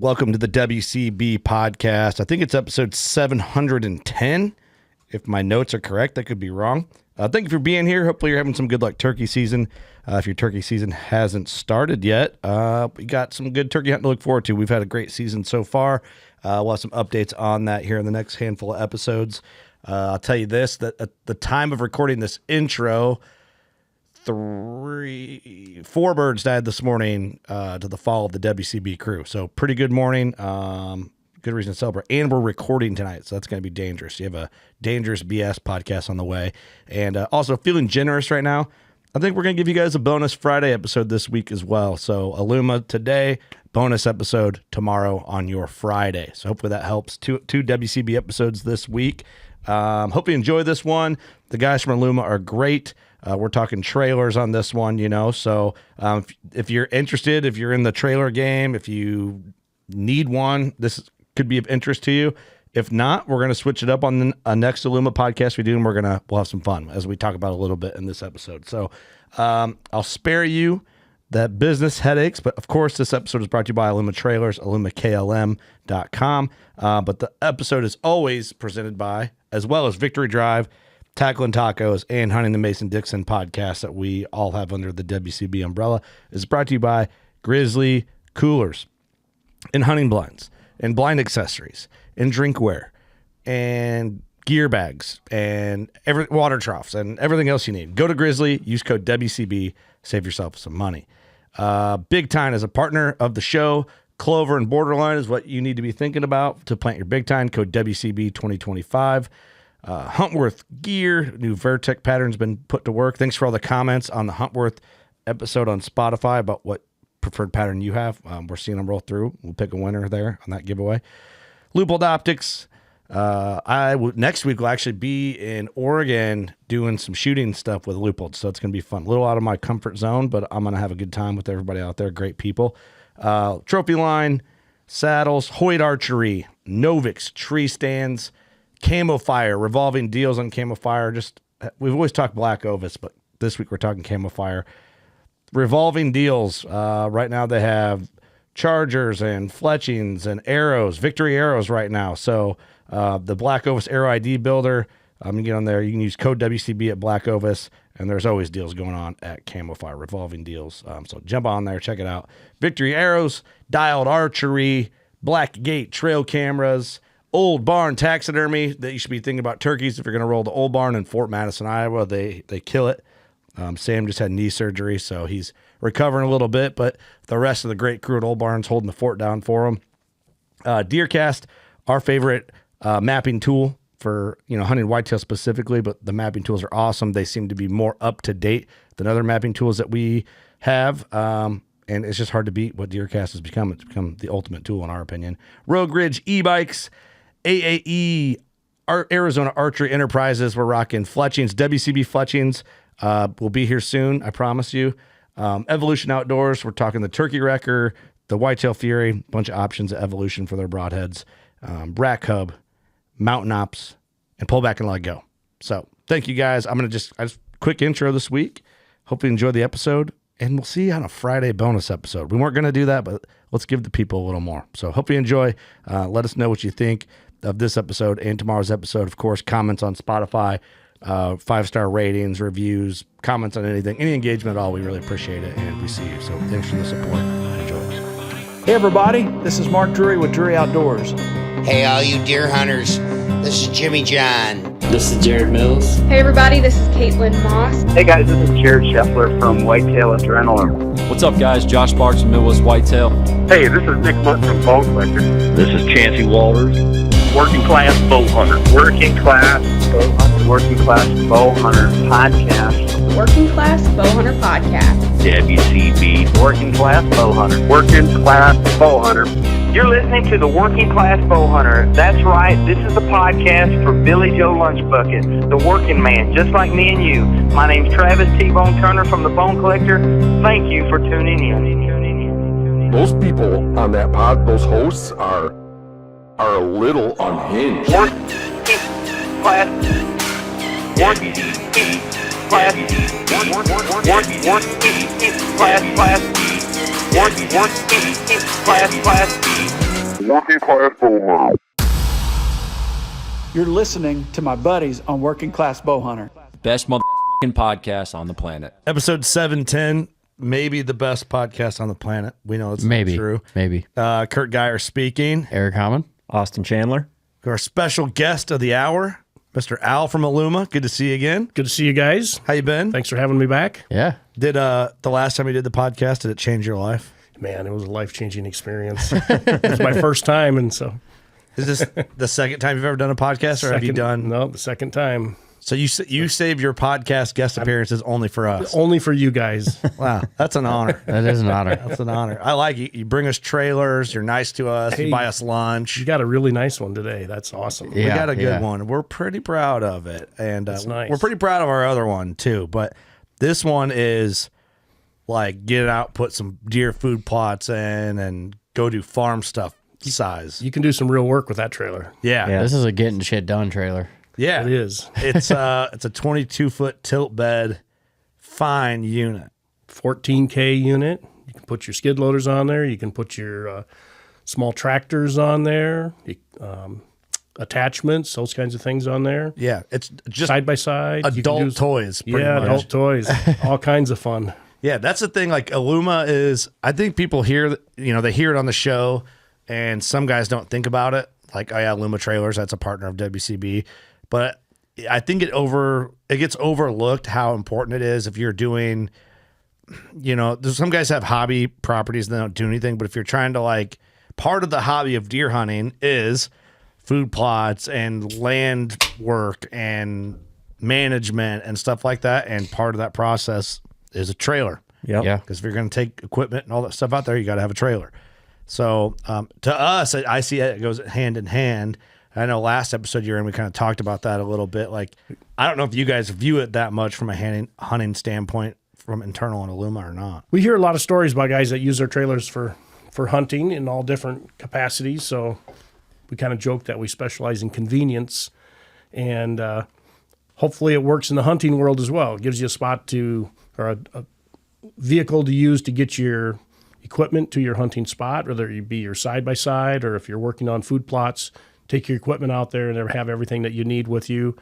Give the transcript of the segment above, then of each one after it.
Welcome to the WCB Podcast. I think it's episode 710. If my notes are correct, that could be wrong. Thank you for being here. Hopefully you're having some good luck turkey season. If your turkey season hasn't started yet, we got some good turkey hunting to look forward to. We've had a great season so far. We'll have some updates on that here in the next handful of episodes. I'll tell you this, that at the time of recording this intro, 4 birds died this morning to the fall of the WCB crew. So pretty good morning. Good reason to celebrate. And we're recording tonight, so that's going to be dangerous. You have a dangerous BS podcast on the way. And also feeling generous right now. I think we're going to give you guys a bonus Friday episode this week as well. So Aluma today, bonus episode tomorrow on your Friday. So hopefully that helps. Two WCB episodes this week. Hope you enjoy this one. The guys from Aluma are great. We're talking trailers on this one, you know. So if you're interested, if you're in the trailer game, if you need one, this could be of interest to you. If not, we're going to switch it up on the next Aluma podcast we do, and we'll have some fun as we talk about a little bit in this episode. So I'll spare you that business headaches, but of course this episode is brought to you by Aluma Trailers, alumaklm.com. But the episode is always presented by, as well as Victory Drive, Tackling Tacos, and Hunting the Mason-Dixon podcast that we all have under the WCB umbrella. Is brought to you by Grizzly Coolers and Hunting Blinds and blind accessories and drinkware and gear bags and water troughs and everything else you need. Go to Grizzly, use code WCB, save yourself some money. Big Tine is a partner of the show. Clover and Borderline is what you need to be thinking about to plant your Big Tine. Code WCB 2025. Huntworth gear, new Vertec pattern's been put to work. Thanks for all the comments on the Huntworth episode on Spotify about what preferred pattern you have. We're seeing them roll through. We'll pick a winner there on that giveaway. Leupold Optics. Next week will actually be in Oregon doing some shooting stuff with Leupold, so it's going to be fun. A little out of my comfort zone, but I'm going to have a good time with everybody out there. Great people. Trophyline, saddles, Hoyt Archery, Novix, Treestands, Camo Fire, revolving deals on Camo Fire. We've always talked black Ovis, but this week we're talking Camo Fire. Revolving deals. Right now they have chargers and fletchings and arrows, victory arrows right now. So the Black Ovis Arrow ID Builder, you can get on there. You can use code WCB at Black Ovis, and there's always deals going on at Camo Fire, revolving deals. So jump on there, check it out. Victory arrows, dialed archery, Black Gate trail cameras, Old Barn Taxidermy that you should be thinking about turkeys if you're going to roll the Old Barn in Fort Madison, Iowa. They kill it. Sam just had knee surgery, so he's recovering a little bit, but the rest of the great crew at Old Barn's holding the fort down for him. DeerCast, our favorite mapping tool for hunting whitetail specifically, but the mapping tools are awesome. They seem to be more up to date than other mapping tools that we have, and it's just hard to beat what DeerCast has become. It's become the ultimate tool in our opinion. Rogue Ridge e-bikes, AAE, Arizona Archery Enterprises. We're rocking fletchings, WCB fletchings. We'll be here soon, I promise you. Evolution Outdoors, we're talking the Turkey Wrecker, the Whitetail Fury, bunch of options at Evolution for their broadheads. Rack Hub, Mountain Ops, and Pull Back and Let Go. So thank you guys. I just quick intro this week. Hope you enjoyed the episode, and we'll see you on a Friday bonus episode. We weren't going to do that, but let's give the people a little more. So hope you enjoy. Let us know what you think of this episode and tomorrow's episode. Of course, comments on Spotify, 5-star ratings, reviews, comments on anything, any engagement at all. We really appreciate it, and we see you. So thanks for the support. Enjoy. Hey everybody, this is Mark Drury with Drury Outdoors. Hey all you deer hunters, this is Jimmy John. This is Jared Mills. Hey everybody, this is Caitlin Moss. Hey guys, this is Jared Scheffler from Whitetail Adrenaline. What's up guys, Josh Sparks from Midwest Whitetail. Hey, this is Nick Mutt from Bone Collector. This is Chancey Walters. Working Class Bow Hunter. Working Class Bow Hunter. Working Class Bow Hunter Podcast. Working Class Bow Hunter Podcast. WCB. Working Class Bow Hunter. Working Class Bow Hunter. You're listening to the Working Class Bow Hunter. That's right, this is the podcast for Billy Joe Lunchbucket, the working man, just like me and you. My name's Travis T-Bone Turner from the Bone Collector. Thank you for tuning in. Those people on that pod, those hosts are a little unhinged. Working Class. Working Class. Working Class. Class. Working Class Bowhunter. You're listening to my buddies on Working Class Bowhunter. Best motherfucking podcast on the planet. Episode 710, maybe the best podcast on the planet. We know it's not true. Maybe. Kurt Geyer speaking. Eric Hammond. Austin Chandler. Our special guest of the hour, Mr. Al from Aluma. Good to see you again. Good to see you guys. How you been? Thanks for having me back. Yeah. Did the last time you did the podcast, did it change your life? Man, it was a life-changing experience. It was my first time, and so... Is this the second time you've ever done a podcast, or have you done... No, the second time. So you save your podcast guest appearances only for us? Only for you guys. Wow, that's an honor. That is an honor. That's an honor. I like it. You bring us trailers. You're nice to us. Hey, you buy us lunch. You got a really nice one today. That's awesome. We got a good one. We're pretty proud of it. And That's nice. We're pretty proud of our other one, too. But this one is like get out, put some deer food plots in, and go do farm stuff size. You can do some real work with that trailer. Yeah. This is a getting shit done trailer. Yeah. It is. It's a 22-foot tilt bed fine unit. 14K unit. You can put your skid loaders on there. You can put your small tractors on there. Attachments, those kinds of things on there. Yeah. It's just side by side. adult toys. Pretty much. Adult toys. All kinds of fun. Yeah, that's the thing. Like Aluma is, I think people hear, they hear it on the show, and some guys don't think about it. Like, oh yeah, Aluma Trailers, that's a partner of WCB. But I think it gets overlooked how important it is if you're doing, some guys have hobby properties and they don't do anything. But if you're trying to part of the hobby of deer hunting is food plots and land work and management and stuff like that. And part of that process is a trailer. Yep. Yeah. Because if you're going to take equipment and all that stuff out there, you got to have a trailer. So to us, I see it goes hand in hand. I know last episode you're in, we kind of talked about that a little bit. Like, I don't know if you guys view it that much from a hunting standpoint from internal and Aluma or not. We hear a lot of stories about guys that use their trailers for hunting in all different capacities. So we kind of joke that we specialize in convenience, and hopefully it works in the hunting world as well. It gives you a spot or a vehicle to use to get your equipment to your hunting spot, whether it be your side-by-side or if you're working on food plots, take your equipment out there and have everything that you need with you.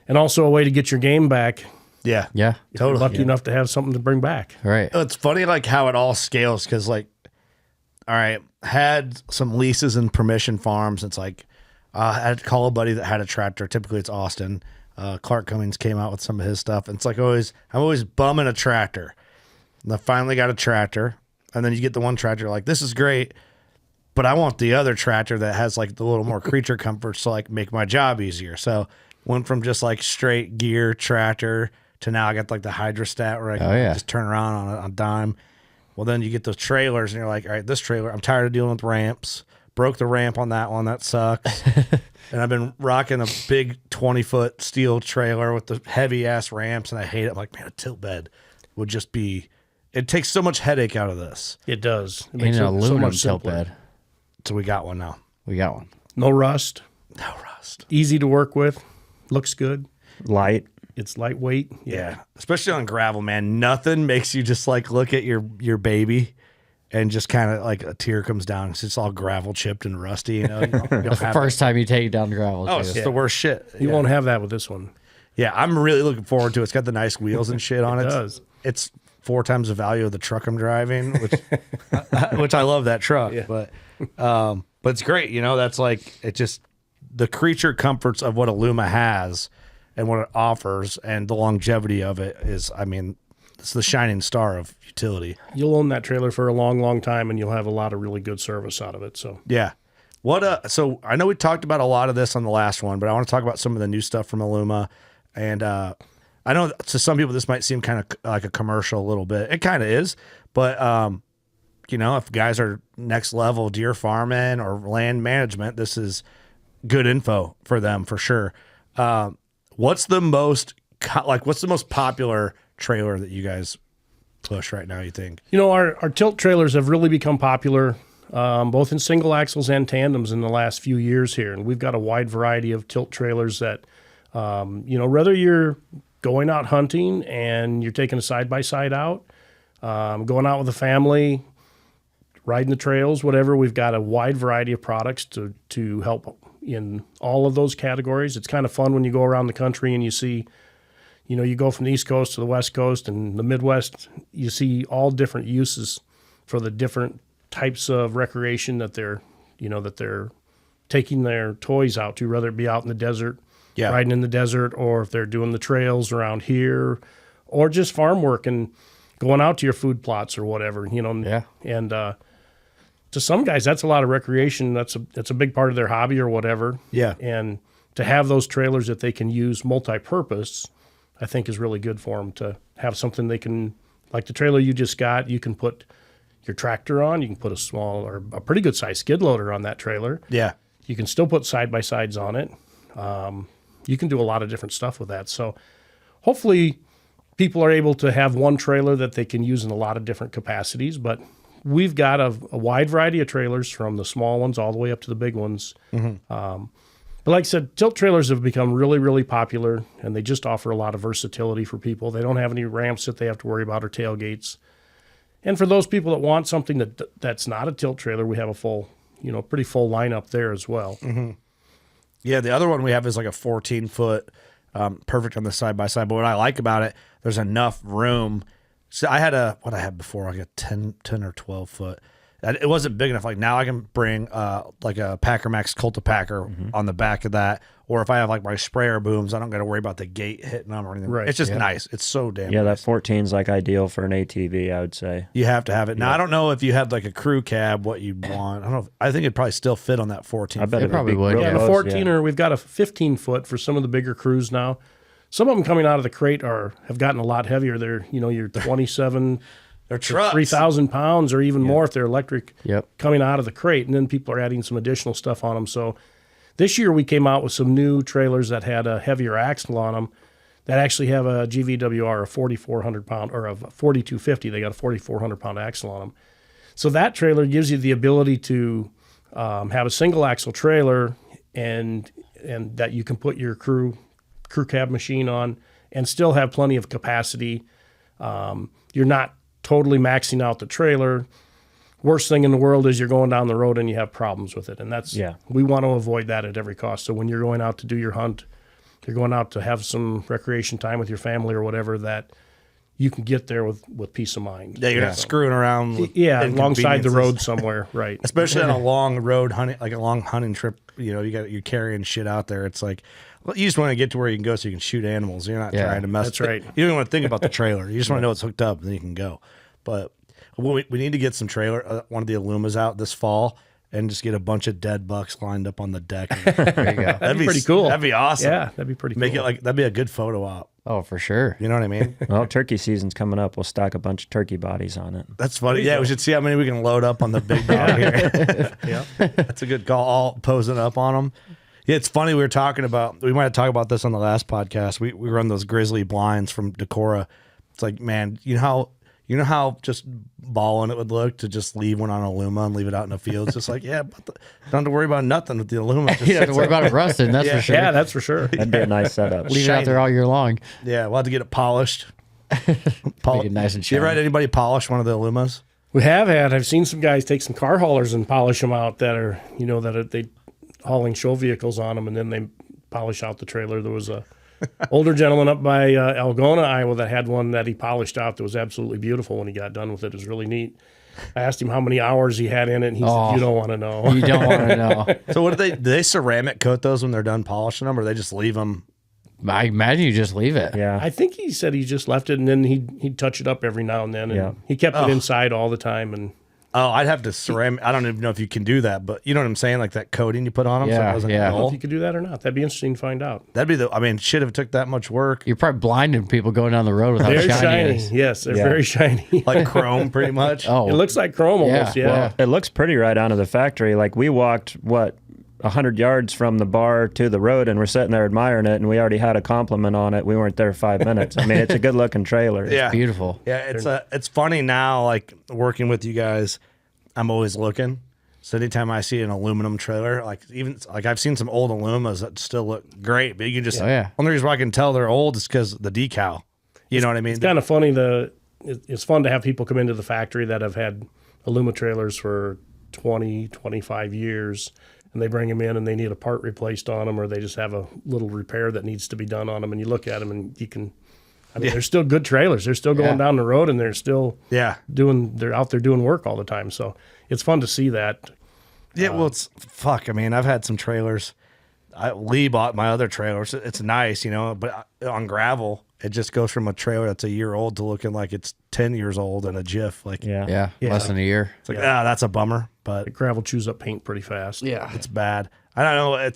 And also a way to get your game back. Yeah. Yeah. If you're lucky enough to have something to bring back. Right. It's funny how it all scales because all right, had some leases and permission farms. It's I had to call a buddy that had a tractor. Typically it's Austin. Clark Cummings came out with some of his stuff. And it's I'm always bumming a tractor. And I finally got a tractor. And then you get the one tractor, this is great, but I want the other tractor that has the little more creature comforts to make my job easier. So went from just straight gear tractor to now I got the hydrostat where I can just turn around on a dime. Well, then you get those trailers and you're all right, this trailer, I'm tired of dealing with ramps. Broke the ramp on that one. That sucks. And I've been rocking a big 20-foot steel trailer with the heavy-ass ramps, and I hate it. I'm like, man, a tilt bed would just be... It takes so much headache out of this. It does. It In makes an it so aluminum much tilt simpler. bed. So we got one now. We got one. No rust. No rust. Easy to work with. Looks good. Light. It's lightweight. Yeah. Especially on gravel, man. Nothing makes you just look at your baby and just kind of a tear comes down. It's all gravel chipped and rusty. You'll It's the first time you take it down gravel. Oh, it's the worst shit. You won't have that with this one. Yeah, I'm really looking forward to it. It's got the nice wheels and shit on it. It does. It's 4 times the value of the truck I'm driving, which I love that truck. Yeah. But it's great. That's it just the creature comforts of what Aluma has and what it offers and the longevity of it is, it's the shining star of utility. You'll own that trailer for a long, long time, and you'll have a lot of really good service out of it. So yeah. So I know we talked about a lot of this on the last one, but I want to talk about some of the new stuff from Aluma. And I know to some people this might seem kind of like a commercial a little bit. It kind of is, but if guys are next level deer farming or land management, this is good info for them for sure. What's the most popular trailer that you guys push right now, you think? Our tilt trailers have really become popular, both in single axles and tandems in the last few years here. And we've got a wide variety of tilt trailers that, whether you're going out hunting and you're taking a side-by-side out, going out with a family, riding the trails, whatever. We've got a wide variety of products to help in all of those categories. It's kind of fun when you go around the country and you see, you go from the East Coast to the West Coast and the Midwest, you see all different uses for the different types of recreation that they're taking their toys out to, whether it be out in the desert, riding in the desert, or if they're doing the trails around here, or just farm work and going out to your food plots or whatever, And to some guys, that's a lot of recreation. That's a big part of their hobby or whatever. Yeah. And to have those trailers that they can use multi-purpose, I think is really good for them to have something they can, like the trailer you just got, you can put your tractor on, you can put a small or a pretty good size skid loader on that trailer. Yeah. You can still put side-by-sides on it. You can do a lot of different stuff with that. So hopefully people are able to have one trailer that they can use in a lot of different capacities, but we've got a wide variety of trailers from the small ones all the way up to the big ones. But like I said, tilt trailers have become really, really popular, and they just offer a lot of versatility for people. They don't have any ramps that they have to worry about or tailgates. And for those people that want something that's not a tilt trailer, we have a pretty full lineup there as well. Yeah, the other one we have is like a 14-foot, perfect on the side-by-side. But what I like about it, there's enough room. So I had what I had before, like a 10 or 12-foot. It wasn't big enough. Like now I can bring like a Packer Max Cultipacker on the back of that. Or if I have like my sprayer booms, I don't got to worry about the gate hitting them or anything. Right. It's just nice. It's so damn Yeah, nice. that 14's like ideal for an ATV, I would say. You have to have it. Now, I don't know if you had like a crew cab, what you'd want. I don't know. I think it'd probably still fit on that 14. I bet it probably would. real Yeah, and a close, 14er, we've got a 15-foot for some of the bigger crews now. Some of them coming out of the crate have gotten a lot heavier. They're, your 27 They're trucks. 3,000 pounds or even more if they're electric Yep. coming out of the crate. And then people are adding some additional stuff on them. So this year we came out with some new trailers that had a heavier axle on them that actually have a GVWR, a 4,400 pound, or a 4,250. They got a 4,400 pound axle on them. So that trailer gives you the ability to have a single axle trailer and that you can put your crew cab machine on and still have plenty of capacity. You're not totally maxing out the trailer. Worst thing in the world is you're going down the road and you have problems with it. And we want to avoid that at every cost. So when you're going out to do your hunt, you're going out to have some recreation time with your family or whatever, that you can get there with peace of mind. Yeah, you're not screwing around with alongside the inconveniences. road somewhere, right. Especially on a long road hunting, like a long hunting trip, you're carrying shit out there. It's like, well, you just want to get to where you can go so you can shoot animals. You're not trying to mess. That's right. You don't even want to think about the trailer. You just want to know it's hooked up and then you can go. But we need to get some trailer, one of the Alumas out this fall and just get a bunch of dead bucks lined up on the deck. There you go. That'd be pretty cool. That'd be awesome. Yeah, that'd be pretty cool. Make it like, that'd be a good photo op. Oh, for sure. You know what I mean? Well, turkey season's coming up. We'll stock a bunch of turkey bodies on it. That's funny. Yeah, we should see how many we can load up on the big dog here. Yeah. That's a good call. All posing up on them. Yeah, it's funny. We might have talked about this on the last podcast. We run those grizzly blinds from Decorah. It's like, man, you know how just balling it would look to just leave one on Aluma and leave it out in the field. It's just like, don't have to worry about nothing with the Aluma. You don't have to worry about it rusting, that's for sure. Yeah, that's for sure. That'd be a nice setup. Leave it out there all year long. Yeah, we'll have to get it polished. Make it nice and You ever shiny. had anybody polish one of the Alumas? We have had. I've seen some guys take some car haulers and polish them out that are, they hauling show vehicles on them, and then they polish out the trailer. There was a older gentleman up by Algona, Iowa, that had one that he polished out that was absolutely beautiful when he got done with it. It was really neat. I asked him how many hours he had in it, and he said, "You don't want to know." You don't want to know. So what do they ceramic coat those when they're done polishing them, or they just leave them? I imagine you just leave it. Yeah. I think he said he just left it, and then he'd touch it up every now and then, and he kept it inside all the time. And Oh, I'd have to ceramic. I don't even know if you can do that, but you know what I'm saying? Like that coating you put on them. So it doesn't I don't know dull. if you could do that or not. That'd be interesting to find out. That'd be shit if it took that much work. You're probably blinding people going down the road with how Very shiny it is. Yes, they're very shiny. Like chrome, pretty much. Oh, It looks like chrome almost, yeah. Well, It looks pretty right out of the factory. Like we walked, 100 yards from the bar to the road, and we're sitting there admiring it, and we already had a compliment on it. We weren't there 5 minutes. I mean, it's a good-looking trailer. Yeah. beautiful. Yeah, it's funny now, like working with you guys, I'm always looking. So anytime I see an aluminum trailer, I've seen some old Alumas that still look great, but you can just, only reason why I can tell they're old is because the decal. You know what I mean? It's kind of funny. It's fun to have people come into the factory that have had Aluma Trailers for 20, 25 years, and they bring them in and they need a part replaced on them, or they just have a little repair that needs to be done on them, and you look at them and you can, I mean, they're still good trailers. They're still going down the road, and they're still they're out there doing work all the time. So it's fun to see that. Yeah, well, it's fuck. I mean, I've had some trailers. Lee bought my other trailers. It's nice, you know, but on gravel, it just goes from a trailer that's a year old to looking like it's 10 years old in a jiff. Like, less than a year. It's like, that's a bummer. But the gravel chews up paint pretty fast. Yeah, it's bad. I don't know.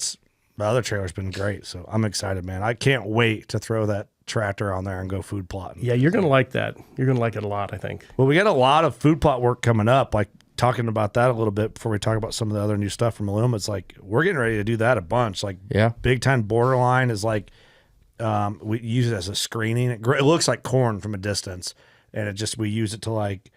The other trailer's been great, so I'm excited, man. I can't wait to throw that tractor on there and go food plotting. Yeah, you're gonna like that. You're gonna like it a lot, I think. Well, we got a lot of food plot work coming up. Like, talking about that a little bit before we talk about some of the other new stuff from Aluma. It's like we're getting ready to do that a bunch. Like, Big Time Borderline is like we use it as a screening. It looks like corn from a distance, and we use it to like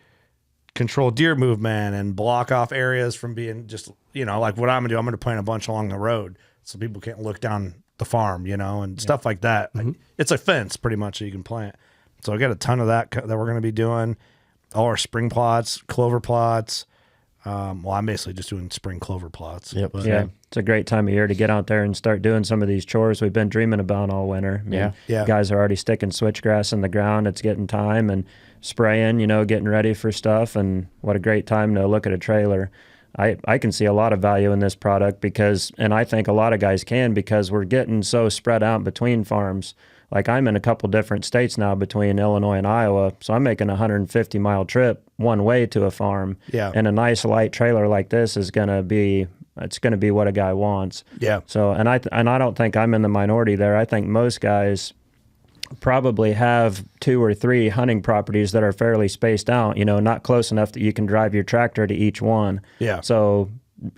control deer movement and block off areas from being just, you know, like what I'm gonna do. I'm gonna plant a bunch along the road so people can't look down the farm, you know, and stuff like that. Like, it's a fence pretty much that you can plant. So I got a ton of that we're gonna be doing. All our spring plots, clover plots. Well, I'm basically just doing spring clover plots. Yep. It's a great time of year to get out there and start doing some of these chores we've been dreaming about all winter. I mean, guys are already sticking switchgrass in the ground. It's getting time, and spraying, you know, getting ready for stuff. And what a great time to look at a trailer. I can see a lot of value in this product and I think a lot of guys can, because we're getting so spread out between farms. Like, I'm in a couple different states now between Illinois and Iowa, so I'm making a 150-mile trip one way to a farm. Yeah. And a nice light trailer like this is going to be what a guy wants. Yeah. So, and I don't think I'm in the minority there. I think most guys probably have 2 or 3 hunting properties that are fairly spaced out, you know, not close enough that you can drive your tractor to each one. Yeah. So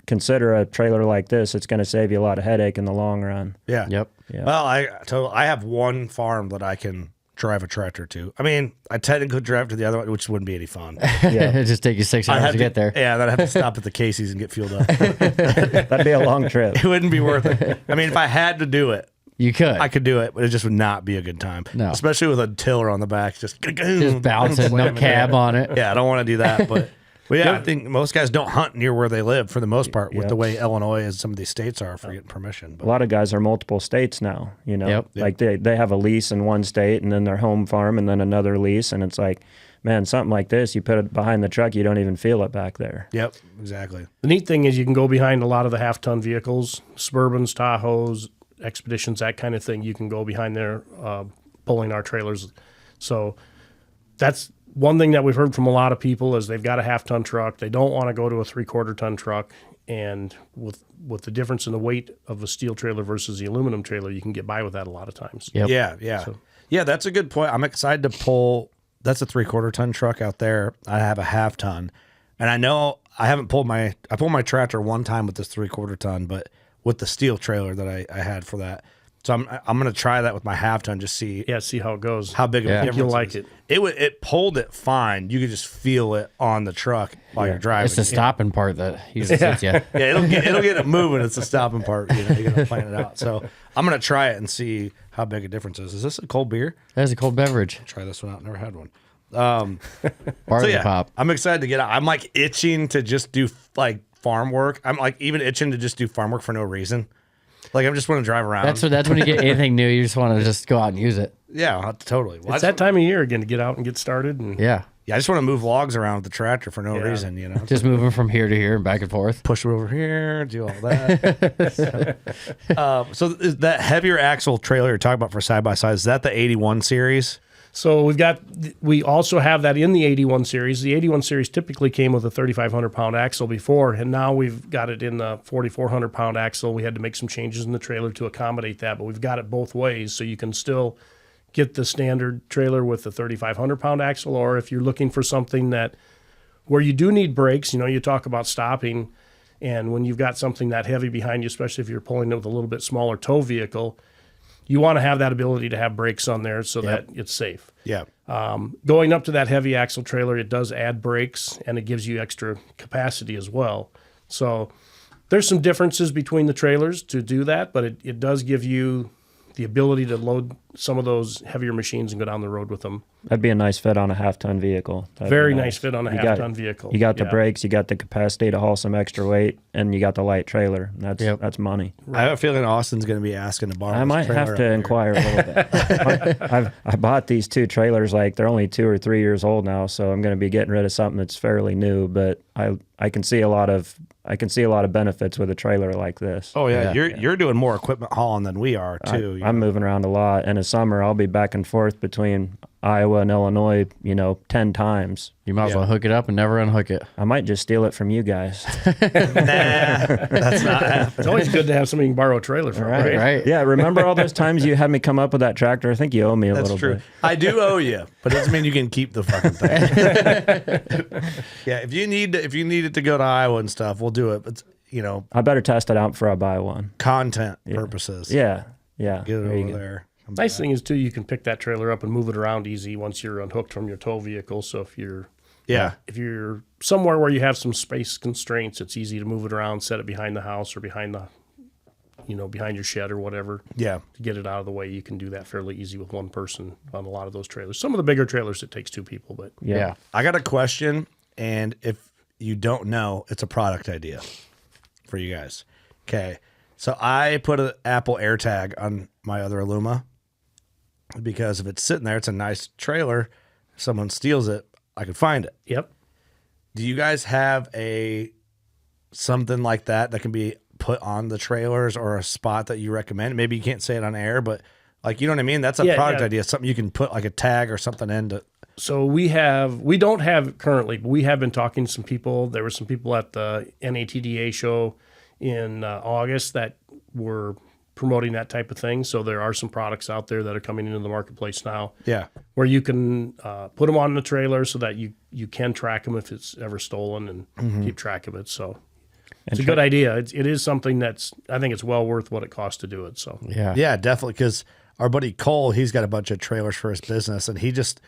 consider a trailer like this. It's going to save you a lot of headache in the long run. Yeah. Yep. Yeah. Well, I have one farm that I can drive a tractor to. I mean, I technically drive to the other one, which wouldn't be any fun. It'd just take you 6 hours to get there. Yeah, then I'd have to stop at the Casey's and get fueled up. That'd be a long trip. It wouldn't be worth it. I mean, if I had to do it, you could. I could do it, but it just would not be a good time. No. Especially with a tiller on the back, just bouncing, no cab on it. Yeah, I don't want to do that, but I think most guys don't hunt near where they live for the most part, with the way Illinois and some of these states are for getting permission. But a lot of guys are multiple states now, you know. Like they have a lease in one state and then their home farm and then another lease, and it's like, man, something like this, you put it behind the truck, you don't even feel it back there. Yep, exactly. The neat thing is you can go behind a lot of the half-ton vehicles, Suburbans, Tahoes, Expeditions, that kind of thing. You can go behind there pulling our trailers. So that's one thing that we've heard from a lot of people is they've got a half-ton truck. They don't want to go to a 3/4-ton truck. And with the difference in the weight of a steel trailer versus the aluminum trailer, you can get by with that a lot of times. Yep. Yeah. So, yeah, that's a good point. I'm excited to pull. That's a 3/4-ton truck out there. I have a half-ton. And I know I pulled my tractor one time with this 3/4-ton, but with the steel trailer that I had for that. So I'm going to try that with my half-ton, just see how it goes. How big of a difference you'll like it. It pulled it fine. You could just feel it on the truck while you're driving. It's the stopping part that usually sits you. Yeah, it'll get it moving. It's the stopping part. You know, you're going to plan it out. So I'm going to try it and see how big a difference is. Is this a cold beer? That is a cold beverage. Try this one out. Never had one. Pop. I'm excited to get out. I'm like itching to just do like farm work. I'm like even itching to just do farm work for no reason. Like, I just want to drive around. That's when you get anything new. You just want to just go out and use it. Yeah, totally. Well, it's that time of year again to get out and get started. And yeah, I just want to move logs around with the tractor for no reason, you know. Just moving from here to here and back and forth. Push it over here, do all that. So is that heavier axle trailer you're talking about for side-by-side, is that the 81 series? So we also have that in the 81 series. The 81 series typically came with a 3,500-pound axle before, and now we've got it in the 4,400-pound axle. We had to make some changes in the trailer to accommodate that, but we've got it both ways, so you can still get the standard trailer with the 3,500-pound axle, or if you're looking for something where you do need brakes, you know, you talk about stopping, and when you've got something that heavy behind you, especially if you're pulling it with a little bit smaller tow vehicle, you want to have that ability to have brakes on there so that it's safe. Yeah. Going up to that heavy axle trailer, it does add brakes, and it gives you extra capacity as well. So there's some differences between the trailers to do that, but it does give you the ability to load some of those heavier machines and go down the road with them. That'd be a nice fit on a half-ton vehicle. Very nice fit on a half-ton vehicle. You got the brakes, you got the capacity to haul some extra weight, and you got the light trailer. That's money. I have a feeling Austin's going to be asking to borrow. I might have to inquire a little bit. I bought these 2 trailers, like they're only 2 or 3 years old now, so I'm going to be getting rid of something that's fairly new. But I can see a lot of benefits with a trailer like this. Oh yeah, you're doing more equipment hauling than we are too. I'm moving around a lot. In the summer, I'll be back and forth between Iowa and Illinois, 10 times. You might as well hook it up and never unhook it. I might just steal it from you guys. Nah, that's not happening. It's always good to have somebody you can borrow a trailer from, right? Yeah, remember all those times you had me come up with that tractor? I think you owe me a little bit. That's true. I do owe you, but it doesn't mean you can keep the fucking thing. Yeah, if you need it to go to Iowa and stuff, we'll do it. But I better test it out before I buy one. Content purposes. Yeah. Get it over there. Nice thing is too, you can pick that trailer up and move it around easy once you're unhooked from your tow vehicle. So if you're somewhere where you have some space constraints, it's easy to move it around, set it behind the house or behind behind your shed or whatever. Yeah. To get it out of the way, you can do that fairly easy with one person on a lot of those trailers. Some of the bigger trailers, it takes 2 people, but yeah. I got a question, and if you don't know, it's a product idea for you guys. Okay. So I put an Apple AirTag on my other Aluma because if it's sitting there, it's a nice trailer. If someone steals it, I could find it. Yep. Do you guys have something like that can be put on the trailers, or a spot that you recommend? Maybe you can't say it on air, but you know what I mean? That's a product idea. Something you can put like a tag or something into. So we don't have it currently, but we have been talking to some people. There were some people at the NATDA show in August that were promoting that type of thing. So there are some products out there that are coming into the marketplace now. Yeah. Where you can put them on the trailer so that you can track them if it's ever stolen and keep track of it. So it's a good idea. It is something I think it's well worth what it costs to do it. So yeah, definitely. Because our buddy Cole, he's got a bunch of trailers for his business, and he just,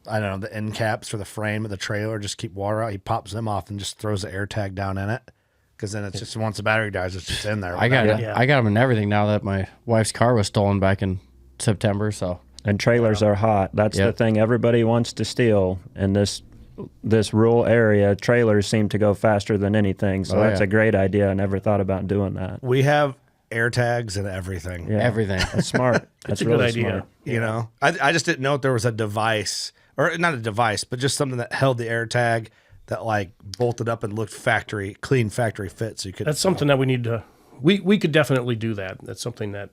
I don't know, the end caps for the frame of the trailer just keep water out. He pops them off and just throws the air tag down in it. Because then it's just, once the battery dies, it's just in there. I got them in everything now that my wife's car was stolen back in September. So and trailers are hot. That's the thing everybody wants to steal in this rural area. Trailers seem to go faster than anything. So that's a great idea. I never thought about doing that. We have air tags and everything. Yeah. Everything. That's smart. That's a really good idea. Smart. You know, I just didn't know if there was a device, or not a device, but just something that held the air tag that bolted up and looked clean factory fit. So you could. That's something that we need to. We could definitely do that. That's something that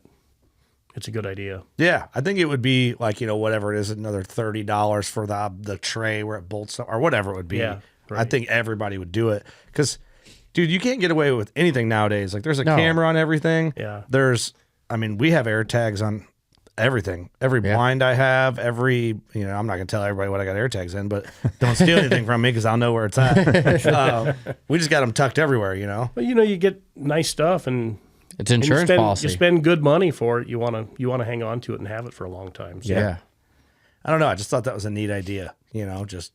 it's a good idea. Yeah, I think it would be whatever it is, another $30 for the tray where it bolts up, or whatever it would be. Yeah, right. I think everybody would do it because, dude, you can't get away with anything nowadays. There's a camera on everything. Yeah. We have air tags on everything. Every blind I have, I'm not going to tell everybody what I got air tags in, but don't steal anything from me because I'll know where it's at. We just got them tucked everywhere, But you get nice stuff and it's insurance policy. You spend good money for it. You want to hang on to it and have it for a long time. So. Yeah. I don't know. I just thought that was a neat idea. Just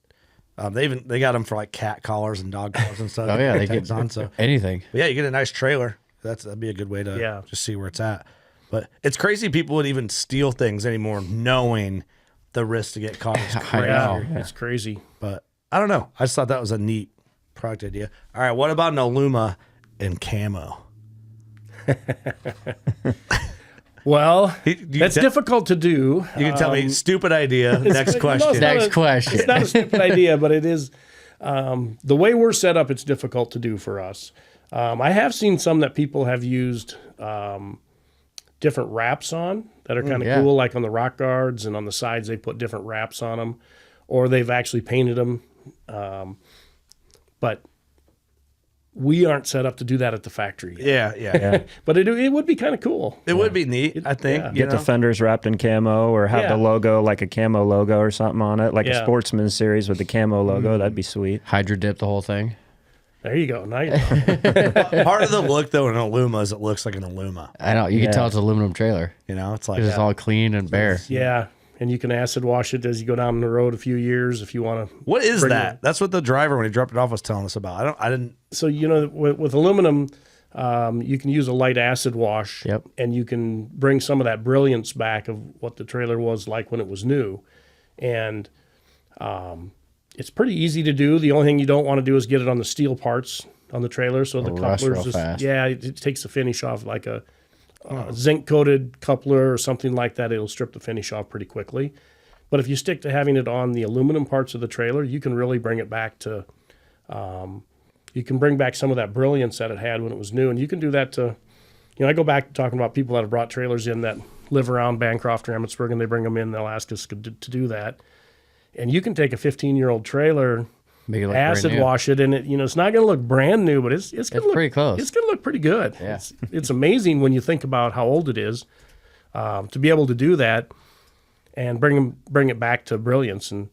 they got them for cat collars and dog collars and stuff. Oh yeah, they get get on. So anything. But yeah, you get a nice trailer. That'd be a good way to just see where it's at. But it's crazy people would even steal things anymore, knowing the risk to get caught. It's crazy. But I don't know. I just thought that was a neat product idea. All right, what about an Aluma in camo? Well, that's difficult to do. You can tell me, stupid idea. Next question. Next question. It's not a stupid idea, but it is. The way we're set up, it's difficult to do for us. I have seen some that people have used different wraps on that are kind of cool, like on the rock guards and on the sides they put different wraps on them, or they've actually painted them. But we aren't set up to do that at the factory yet. Yeah. But it would be kind of cool. It would be neat, I think. Get the fenders wrapped in camo, or have the logo like a camo logo or something on it, like a Sportsman series with the camo logo. That'd be sweet. Hydro dip the whole thing. There you go. Nice. Part of the look, though, in an Aluma is it looks like an Aluma. I know. You can tell it's an aluminum trailer. It's like it's all clean and bare. Yeah. And you can acid wash it as you go down the road a few years if you want to. What is that? That's what the driver, when he dropped it off, was telling us about. I didn't. So, with aluminum, you can use a light acid wash, and you can bring some of that brilliance back of what the trailer was like when it was new. And it's pretty easy to do. The only thing you don't want to do is get it on the steel parts on the trailer. So the couplers just fast. It takes the finish off like a zinc coated coupler or something like that. It'll strip the finish off pretty quickly. But if you stick to having it on the aluminum parts of the trailer, you can really bring it back to, you can bring back some of that brilliance that it had when it was new. And you can do that to, I go back to talking about people that have brought trailers in that live around Bancroft or Emmetsburg, and they bring them in, they'll ask us to do that. And you can take a 15-year-old trailer, acid wash it, and it, it's not going to look brand new, but it's going to look pretty close. It's going to look pretty good. Yeah. It's amazing when you think about how old it is, to be able to do that and bring it back to brilliance. And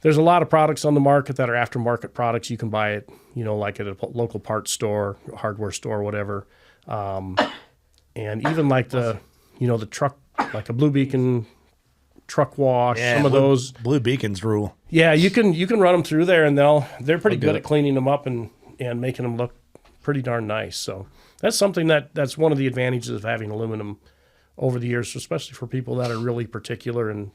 there's a lot of products on the market that are aftermarket products. You can buy it, like at a local parts store, hardware store, whatever. And even like the truck, like a Blue Beacon truck wash, some of those Blue Beacons rule. Yeah, you can run them through there, and they're pretty good at cleaning them up and making them look pretty darn nice. So that's something that's one of the advantages of having aluminum over the years, especially for people that are really particular and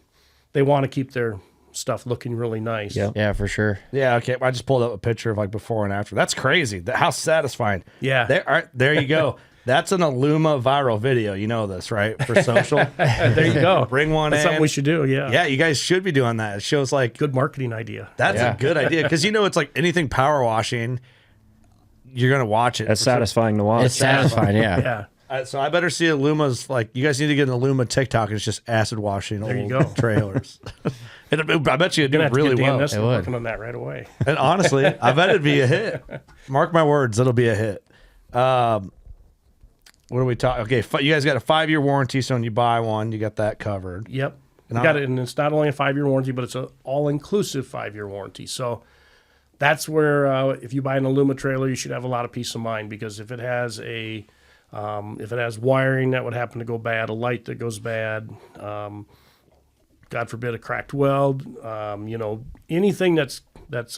they want to keep their stuff looking really nice. Yeah, for sure. Yeah, okay. I just pulled up a picture of like before and after. That's crazy. How satisfying. Yeah. There you go. That's an Aluma viral video. You know this, right? For social. There you go. Bring one That's in. something we should do, yeah. Yeah, you guys should be doing that. It shows like... Good marketing idea. That's a good idea. Because it's like anything power washing, you're going to watch it. It's satisfying to watch. It's satisfying, yeah. So I better see Aluma's, like, you guys need to get an Aluma TikTok. It's just acid washing old trailers. And I bet you it'd do really well. We're working on that right away. And honestly, I bet it'd be a hit. Mark my words, it'll be a hit. What are we talking? Okay, you guys got a 5-year warranty, so when you buy one, you got that covered. Yep. Got it, and it's not only a 5-year warranty, but it's an all-inclusive 5-year warranty. So that's where if you buy an Aluma trailer, you should have a lot of peace of mind, because if it has wiring that would happen to go bad, a light that goes bad, God forbid a cracked weld, anything that's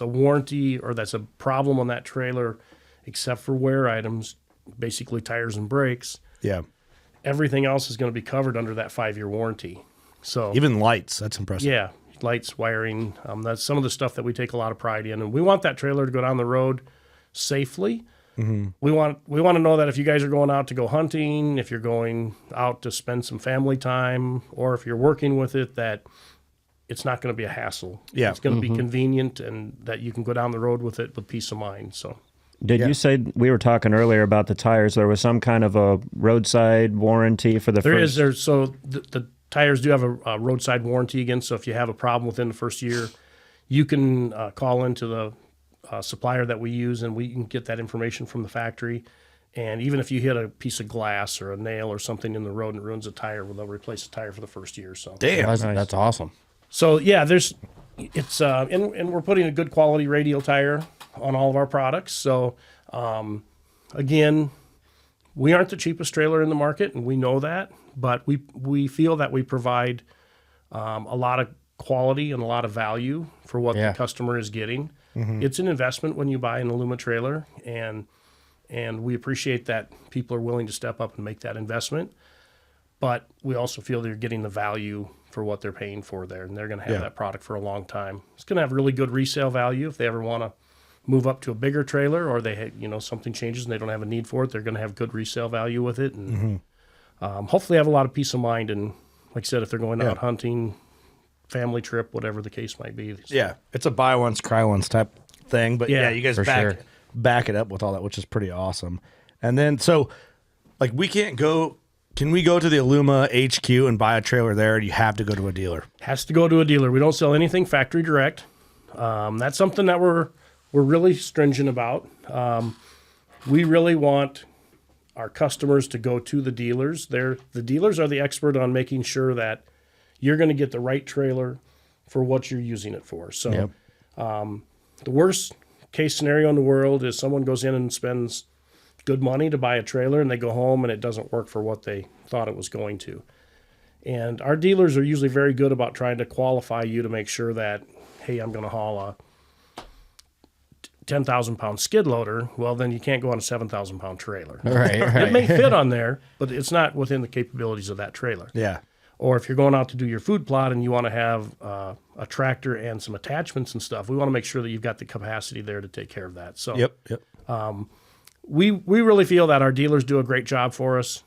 a warranty or that's a problem on that trailer, except for wear items, basically tires and brakes. Yeah. Everything else is going to be covered under that 5-year warranty. So even lights, that's impressive. Yeah, lights, wiring, that's some of the stuff that we take a lot of pride in, and we want that trailer to go down the road safely. Mm-hmm. We want to know that if you guys are going out to go hunting, if you're going out to spend some family time, or if you're working with it, that it's not going to be a hassle. Yeah. It's going to be convenient, and that you can go down the road with it with peace of mind. So. Did you say, we were talking earlier about the tires, there was some kind of a roadside warranty for the first? There is. So the tires do have a roadside warranty again. So if you have a problem within the first year, you can call into the supplier that we use, and we can get that information from the factory. And even if you hit a piece of glass or a nail or something in the road and it ruins a tire, well, they'll replace the tire for the first year. So damn, that's awesome. So yeah, and we're putting a good quality radial tire on all of our products. So again, we aren't the cheapest trailer in the market, and we know that, but we feel that we provide a lot of quality and a lot of value for what the customer is getting. Mm-hmm. It's an investment when you buy an Aluma trailer, and we appreciate that people are willing to step up and make that investment. But we also feel they're getting the value for what they're paying for there, and they're going to have that product for a long time. It's going to have really good resale value if they ever want to move up to a bigger trailer, or they something changes and they don't have a need for it. They're going to have good resale value with it, and hopefully have a lot of peace of mind. And like I said, if they're going out hunting, family trip, whatever the case might be. Yeah, it's a buy once, cry once type thing. But you guys back it up with all that, which is pretty awesome. And then, so, like, can we go to the Aluma HQ and buy a trailer there, or do you have to go to a dealer? Has to go to a dealer. We don't sell anything factory direct. That's something that we're really stringent about. We really want our customers to go to the dealers. The dealers are the expert on making sure that you're going to get the right trailer for what you're using it for. So the worst case scenario in the world is someone goes in and spends good money to buy a trailer, and they go home and it doesn't work for what they thought it was going to. And our dealers are usually very good about trying to qualify you to make sure that, hey, I'm going to haul 10,000 pound skid loader, well, then you can't go on a 7,000 pound trailer. Right. It may fit on there, but it's not within the capabilities of that trailer. Yeah. Or if you're going out to do your food plot and you want to have a tractor and some attachments and stuff, we want to make sure that you've got the capacity there to take care of that. So Yep. we really feel that our dealers do a great job for us.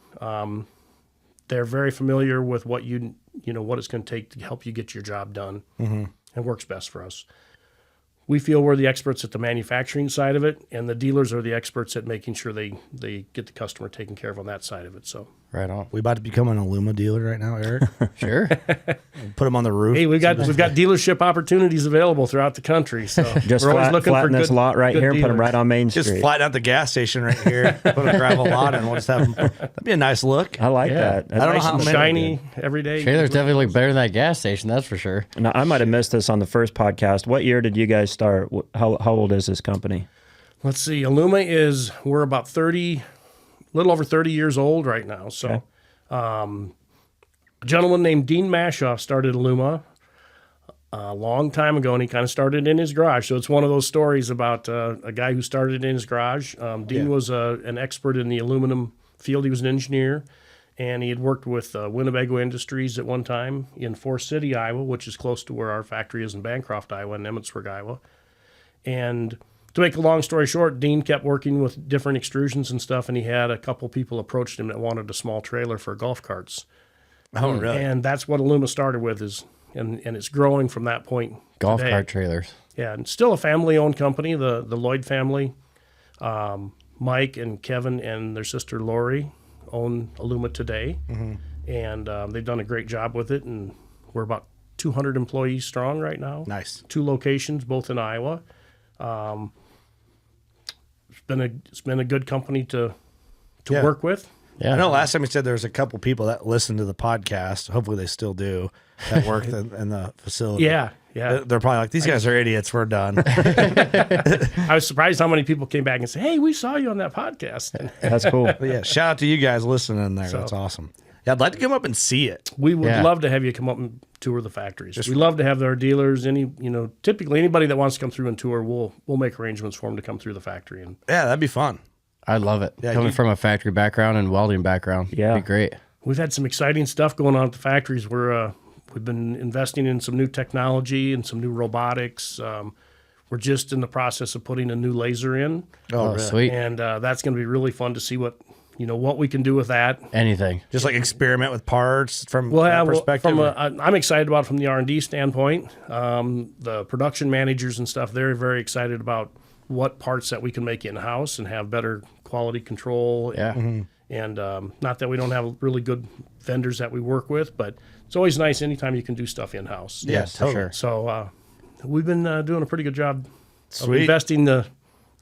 They're very familiar with what what it's going to take to help you get your job done, and works best for us. We feel we're the experts at the manufacturing side of it, and the dealers are the experts at making sure they get the customer taken care of on that side of it. So Right on. We about to become an Aluma dealer right now, Eric. Sure. Put them on the roof. Hey, we've got dealership opportunities available throughout the country. So Just we're always looking for flatten this good, lot right good here and put them dealers. right on Main Street. Just flatten out the gas station right here. Put a gravel lot and we'll just have them. That'd be a nice look. I like that. I don't know Nice how and many. shiny every day. Trailers definitely look better than that gas station, that's for sure. Now, I might have missed this on the first podcast. What year did you guys start? How old is this company? Let's see. We're about 30, a little over 30 years old right now. So, a gentleman named Dean Mashoff started Aluma a long time ago, and he kind of started in his garage. So it's one of those stories about a guy who started in his garage. Dean was an expert in the aluminum field. He was an engineer, and he had worked with Winnebago Industries at one time in Forest City, Iowa, which is close to where our factory is in Bancroft, Iowa, and Emmetsburg, Iowa. And to make a long story short, Dean kept working with different extrusions and stuff, and he had a couple people approached him that wanted a small trailer for golf carts. Oh, really? And that's what Aluma started with, and it's growing from that point. Golf today. cart trailers. Yeah, and still a family-owned company, the Lloyd family. Mike and Kevin and their sister Lori own Aluma today, and they've done a great job with it, and we're about 200 employees strong right now. Nice. 2 locations, both in Iowa. It's been a good company to work with. Yeah. I know last time you said there was a couple people that listened to the podcast. Hopefully they still do that work in the facility. Yeah. They're probably like, these guys are idiots. We're done. I was surprised how many people came back and said, "Hey, we saw you on that podcast." That's cool. But yeah, shout out to you guys listening there. That's awesome. Yeah, I'd like to come up and see it. We would love to have you come up and tour the factories. We love to have our dealers. Typically anybody that wants to come through and tour, we'll make arrangements for them to come through the factory. And Yeah, that'd be fun. I love it. Yeah, Coming from a factory background and welding background. Yeah. It'd be great. we've had some exciting stuff going on at the factories. We've been investing in some new technology and some new robotics. We're just in the process of putting a new laser in. Oh, really? Sweet. And that's going to be really fun to see what we can do with that. Anything. Just like experiment with parts from that perspective. I'm excited about it from the R&D standpoint. The production managers and stuff, they're very excited about what parts that we can make in-house and have better quality control. Yeah. Mm-hmm. And not that we don't have really good vendors that we work with, but it's always nice anytime you can do stuff in-house. Yes, for sure. So we've been doing a pretty good job of Sweet. investing the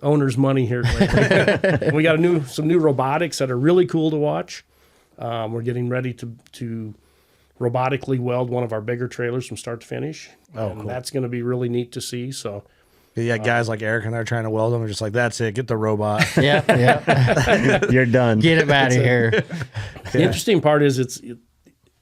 owner's money here lately. We got some new robotics that are really cool to watch. We're getting ready to robotically weld one of our bigger trailers from start to finish. And cool. That's going to be really neat to see. So. Yeah, guys like Eric and I are trying to weld them. They're just like, that's it. Get the robot. Yeah. You're done. Get him out of here. The interesting part is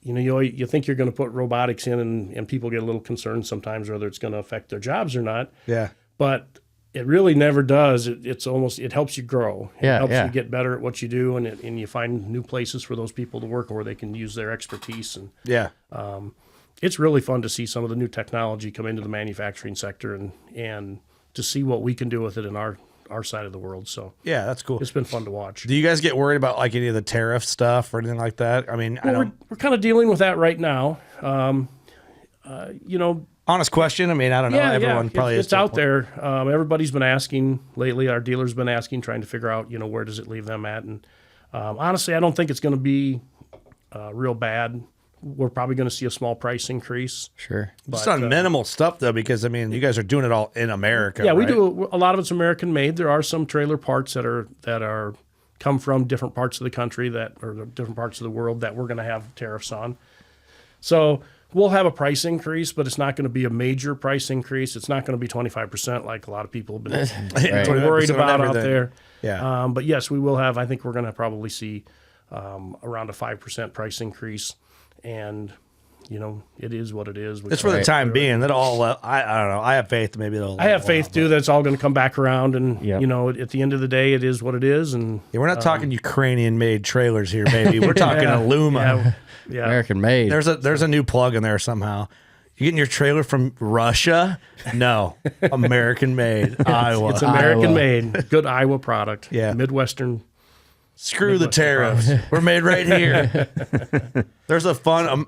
you think you're going to put robotics in and people get a little concerned sometimes whether it's going to affect their jobs or not. Yeah. But it really never does. It helps you grow. It helps you get better at what you do, and you find new places for those people to work where they can use their expertise. And it's really fun to see some of the new technology come into the manufacturing sector and to see what we can do with it in our side of the world. So yeah, that's cool. It's been fun to watch. Do you guys get worried about like any of the tariff stuff or anything like that? I mean, we're kind of dealing with that right now. Honest question. I mean, I don't know. Everyone probably it's out there. Everybody's been asking lately. Our dealers been asking, trying to figure out, where does it leave them at? And honestly, I don't think it's going to be real bad. We're probably going to see a small price increase. Sure. Just on minimal stuff though, because I mean, you guys are doing it all in America. Yeah, right? we do. A lot of it's American made. There are some trailer parts that are come from different parts of the country or different parts of the world that we're going to have tariffs on. So we'll have a price increase, but it's not going to be a major price increase. It's not going to be 25% like a lot of people have been worried about out there. Yeah. But yes, we will have. I think we're going to probably see around a 5% price increase. And, it is what it is. It's for the time being. That all I don't know. I have faith. Maybe it'll. I have faith too that it's all going to come back around, and at the end of the day, it is what it is. And we're not talking Ukrainian-made trailers here, baby. We're talking Aluma. Yeah. American made. There's a new plug in there somehow. You getting your trailer from Russia? No, American made. Iowa. It's American made. Good Iowa product. Yeah, Midwestern. Screw the tariffs. We're made right here. There's a fun,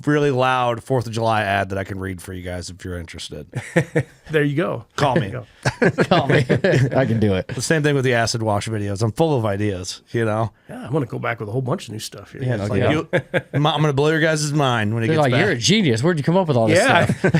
really loud 4th of July ad that I can read for you guys if you're interested. There you go. Call me. Call me. I can do it. The same thing with the acid wash videos. I'm full of ideas, Yeah, I'm going to go back with a whole bunch of new stuff here. Yeah, I'm going to blow your guys' mind when it They're gets like, back. you're a genius. Where'd you come up with all this stuff?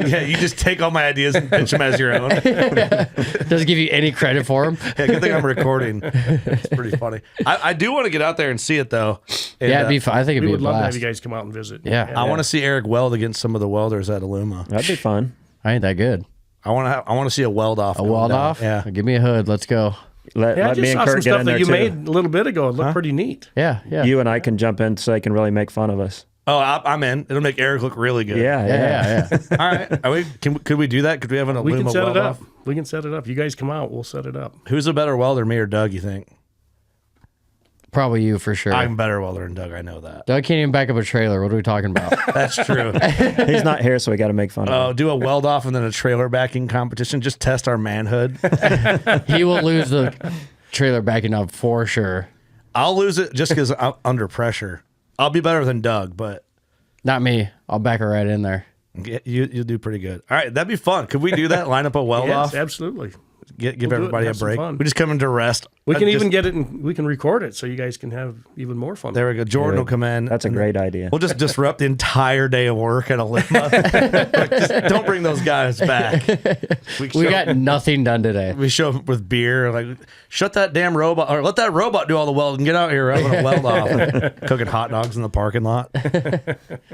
Yeah, you just take all my ideas and pitch them as your own. Doesn't give you any credit for them. Yeah, good thing I'm recording. It's pretty funny. I do want to get out there and see it, though. And, it'd be fun. I think it'd be a would love to have blast. you guys come out and visit. Yeah. I want to see Eric weld against some of the welders at Aluma. That'd be fun. I ain't that good. I want to see a weld off. A weld off? Yeah. Give me a hood. Let's go. Let I me just and saw Kurt some get stuff in that there you too. made a little bit ago. It looked pretty neat. Yeah. You and I can jump in so they can really make fun of us. Oh, I'm in. It'll make Eric look really good. Yeah. All right. Could we do that? Could we have an Aluma We can set weld it up. off? We can set it up. You guys come out. We'll set it up. Who's a better welder, me or Doug, you think? Probably you for sure. I'm a better welder than Doug. I know that. Doug can't even back up a trailer. What are we talking about? That's true. He's not here, so we got to make fun of him. Do a weld off and then a trailer backing competition. Just test our manhood. He will lose the trailer backing up for sure. I'll lose it just because I'm under pressure. I'll be better than Doug, but not me. I'll back her right in there. You'll do pretty good. All right, that'd be fun. Could we do that? Line up a weld off? Absolutely. Give everybody a break. We just come into rest. We can even get it and we can record it so you guys can have even more fun. There we go. Jordan will come in. That's a great idea. We'll just disrupt the entire day of work at Aluma. Just don't bring those guys back. We got nothing done today. We show up with beer, like, shut that damn robot, or let that robot do all the welding. Get out here, we're having a weld off. Cooking hot dogs in the parking lot.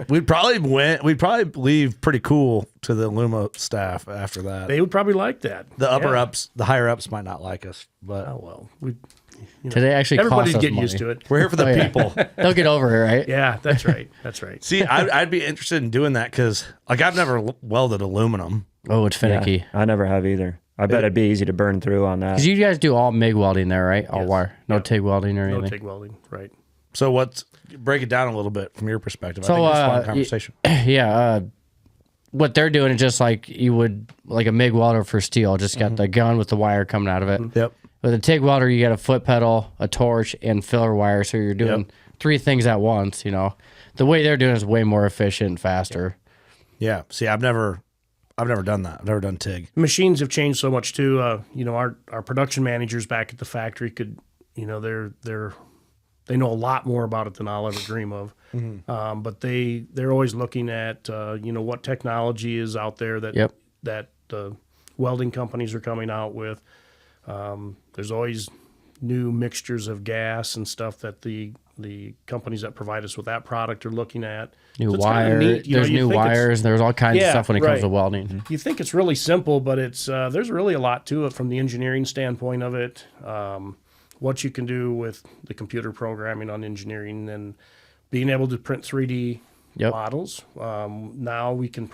We'd probably leave pretty cool to the Aluma staff after that. They would probably like that. The ups, the higher ups might not like us, but today actually everybody's cost us getting money. used to it. We're here for the people. They'll get over it, right? Yeah, that's right. That's right. See, I'd be interested in doing that because, like, I've never welded aluminum. Oh, it's finicky. Yeah, I never have either. I bet it'd be easy to burn through on that. Because you guys do all MIG welding there, right? All wire. No TIG welding or anything. No TIG welding, right. So break it down a little bit from your perspective. So, I think it's a fun conversation. Yeah. What they're doing is just like you would, like a MIG welder for steel. Just got the gun with the wire coming out of it. Yep. With a TIG welder, you got a foot pedal, a torch, and filler wire. So you're doing three things at once, The way they're doing is way more efficient and faster. Yeah. See, I've never done that. I've never done TIG. Machines have changed so much too. Our production managers back at the factory could, they know a lot more about it than I'll ever dream of. Mm-hmm. But they're always looking at what technology is out there that welding companies are coming out with. There's always new mixtures of gas and stuff that the companies that provide us with that product are looking at. New wire. There's new wires. There's all kinds of stuff when it comes to welding. Mm-hmm. You think it's really simple, but it's there's really a lot to it from the engineering standpoint of it. What you can do with the computer programming on engineering and being able to print 3D models. Now we can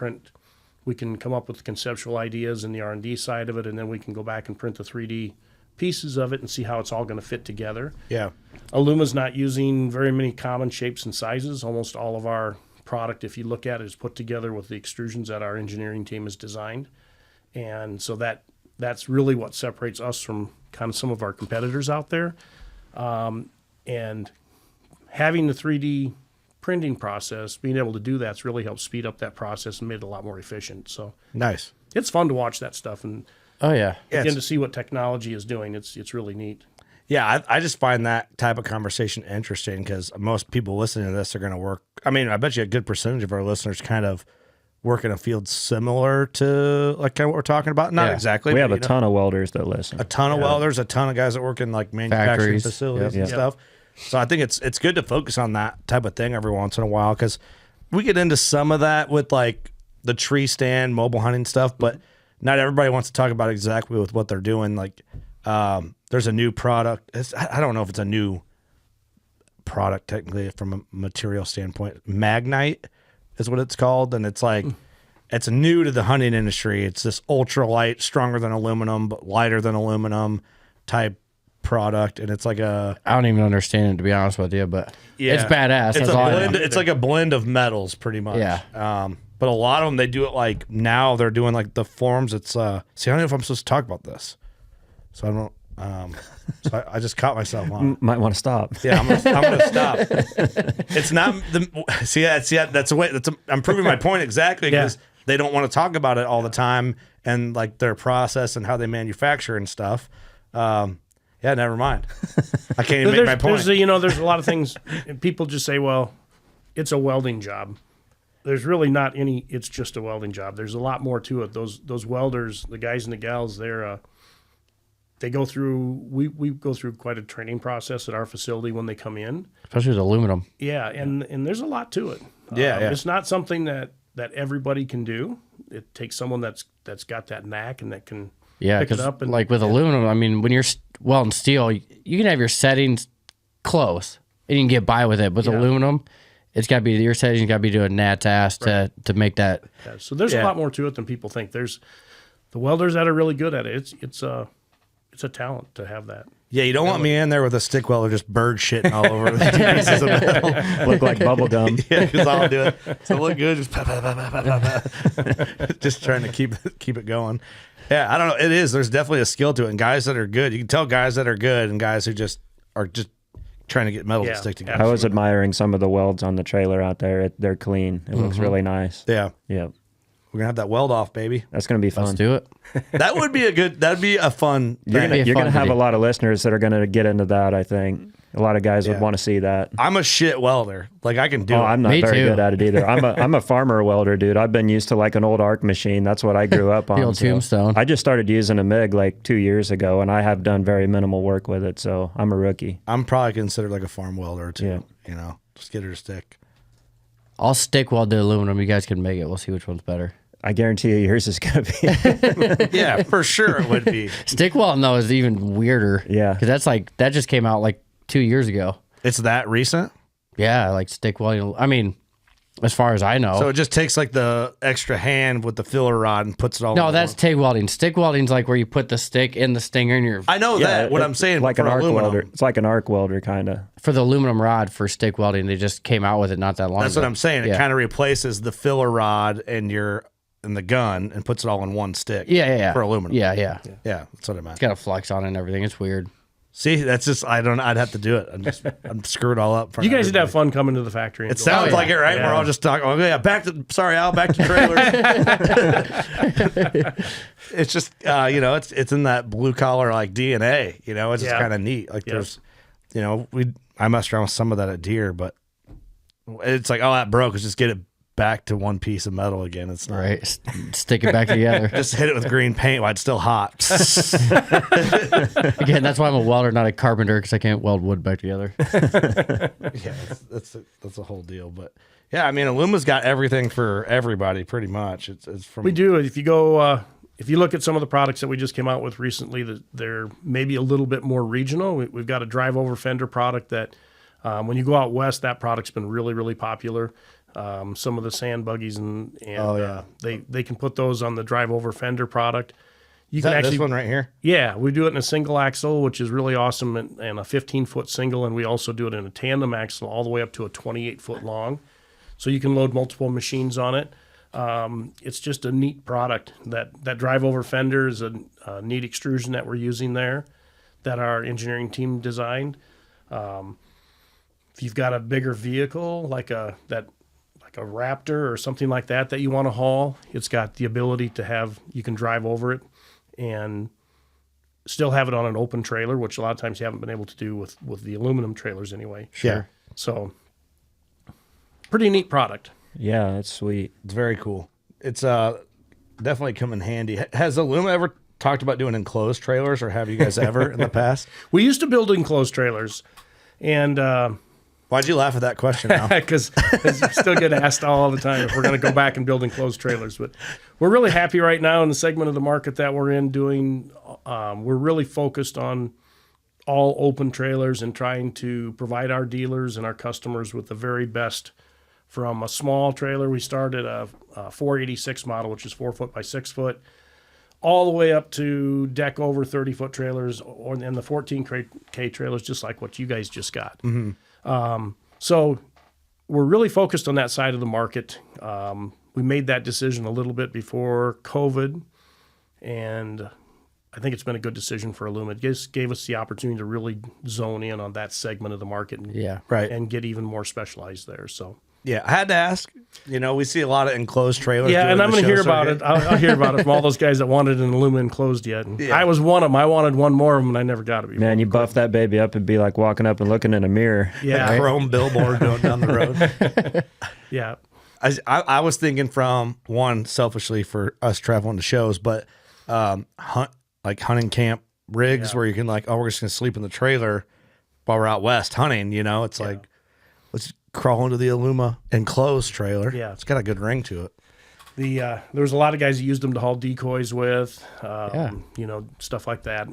come up with conceptual ideas in the R&D side of it, and then we can go back and print the 3D pieces of it and see how it's all going to fit together. Yeah. Aluma's not using very many common shapes and sizes. Almost all of our product, if you look at it, is put together with the extrusions that our engineering team has designed. And so that's really what separates us from kind of some of our competitors out there. And having the 3D printing process, being able to do that's really helped speed up that process and made it a lot more efficient. So nice. It's fun to watch that stuff and again to see what technology is doing. It's really neat. Yeah, I just find that type of conversation interesting because most people listening to this are going to work. I mean, I bet you a good percentage of our listeners kind of work in a field similar to like kind of what we're talking about. Not exactly. We have a ton of welders that listen. A ton of welders, a ton of guys that work in like manufacturing facilities and stuff. So I think it's good to focus on that type of thing every once in a while because we get into some of that with like the tree stand, mobile hunting stuff, but not everybody wants to talk about exactly with what they're doing. Like there's a new product. I don't know if it's a new product technically from a material standpoint. Magnite is what it's called, and it's like it's new to the hunting industry. It's this ultralight, stronger than aluminum but lighter than aluminum type product, and it's like a I don't even understand it, to be honest with you, but it's badass. It's a blend. It's like a blend of metals, pretty much. Yeah. But a lot of them, they do it like now they're doing like the forms. It's see, I don't know if I'm supposed to talk about this, so I don't. So I just caught myself on. Might want to stop. Yeah, I'm gonna stop. It's not the that's a way. I'm proving my point exactly because they don't want to talk about it all the time and like their process and how they manufacture and stuff. Yeah, never mind. I can't even make my point. There's a lot of things, and people just say, well, it's a welding job. There's really not any, it's just a welding job. There's a lot more to it. Those welders, the guys and the gals, they go through, we go through quite a training process at our facility when they come in. Especially with aluminum. Yeah, and there's a lot to it. Yeah. It's not something that everybody can do. It takes someone that's got that knack and that can pick it up. And, like with aluminum, I mean, when you're welding steel, you can have your settings close and you can get by with it. With aluminum, it's got to be your settings. Got to be doing nat's ass to make that. Yeah, so there's a lot more to it than people think. There's the welders that are really good at it. It's a talent to have that. Yeah, you don't want me in there with a stick welder just bird shitting all over the pieces of metal. Look like bubble gum. Yeah, because I'll do it. So look good, just pa, pa, pa, pa, pa, pa. Just trying to keep it going. Yeah, I don't know. It is. There's definitely a skill to it. And guys that are good, you can tell guys that are good and guys who just are just trying to get metal to stick together. I was admiring some of the welds on the trailer out there. They're clean. It looks really nice. Yeah. Yeah. We're gonna have that weld off, baby. That's gonna be fun. Let's do it. That'd be a fun. You're gonna have a lot of listeners that are gonna get into that. I think a lot of guys would want to see that. I'm a shit welder. Like I can do it. I'm not very good at it either. I'm a farmer welder, dude. I've been used to like an old arc machine. That's what I grew up on. The old tombstone. I just started using a MIG like 2 years ago, and I have done very minimal work with it. So I'm a rookie. I'm probably considered like a farm welder too. Yeah. Just get her to stick. I'll stick weld the aluminum. You guys can make it. We'll see which one's better. I guarantee you yours is going to be. Yeah, for sure it would be. Stick welding, though, is even weirder. Yeah. Because that just came out like 2 years ago. It's that recent? Yeah, like stick welding. I mean, as far as I know. So it just takes like the extra hand with the filler rod and puts it all. No, that's TIG welding. Stick welding's like where you put the stick in the stinger and you're. I know that. What I'm saying, like an arc welder. It's like an arc welder, kind of. For the aluminum rod for stick welding, they just came out with it not that long ago. That's what I'm saying. It kind of replaces the filler rod and the gun and puts it all in one stick. Yeah. For aluminum. Yeah. That's what I meant. It's got a flex on it and everything. It's weird. See, that's just I'd have to do it. I'm screwed all up. You guys would have fun coming to the factory. It sounds like it, right? Yeah. We're all just talking. Oh yeah, back to trailers. It's just it's in that blue collar like DNA. It's just kind of neat. Like there's, I messed around with some of that at Deer, but it's like, oh, that broke. Let's just get it back to one piece of metal again. It's not, right. Stick it back together. Just hit it with green paint while it's still hot. Again, that's why I'm a welder, not a carpenter, because I can't weld wood back together. Yeah, that's a whole deal. But yeah, I mean, Aluma's got everything for everybody, pretty much. It's from. We do. If you go, if you look at some of the products that we just came out with recently, they're maybe a little bit more regional. We've got a drive over fender product that, when you go out west, that product's been really, really popular. Some of the sand buggies and they can put those on the drive over fender product. You can actually this one right here. Yeah, we do it in a single axle, which is really awesome, and a 15-foot single, and we also do it in a tandem axle all the way up to a 28-foot long. So you can load multiple machines on it. It's just a neat product. That drive over fender is a neat extrusion that we're using there, that our engineering team designed. If you've got a bigger vehicle like a Raptor or something like that you want to haul, it's got the ability to have, you can drive over it and still have it on an open trailer, which a lot of times you haven't been able to do with the aluminum trailers anyway. Sure. So pretty neat product. Yeah, that's sweet. It's very cool. It's definitely come in handy. Has Aluma ever talked about doing enclosed trailers, or have you guys ever in the past? We used to build enclosed trailers, and why'd you laugh at that question now? Because you still get asked all the time if we're going to go back and build enclosed trailers. But we're really happy right now in the segment of the market that we're in doing. We're really focused on all open trailers and trying to provide our dealers and our customers with the very best. From a small trailer, we started a 486 model, which is 4 foot by 6 foot, all the way up to deck over 30-foot trailers, and the 14K trailers, just like what you guys just got. So we're really focused on that side of the market. We made that decision a little bit before COVID, and I think it's been a good decision for Aluma. It just gave us the opportunity to really zone in on that segment of the market and get even more specialized there. So. Yeah, I had to ask. You know, we see a lot of enclosed trailers. Yeah, and I'm going to hear about it. I'll hear about it from all those guys that wanted an Aluma enclosed yet. And I was one of them. I wanted one more of them, and I never got it before. Man, you buff that baby up, it'd be like walking up and looking in a mirror. Yeah, a chrome billboard going down the road. Yeah. I was thinking from one, selfishly for us traveling to shows, but hunting camp rigs where you can like, oh, we're just going to sleep in the trailer while we're out west hunting. You know, it's like, let's crawl into the Aluma enclosed trailer. Yeah. It's got a good ring to it. There was a lot of guys that used them to haul decoys with, you know, stuff like that.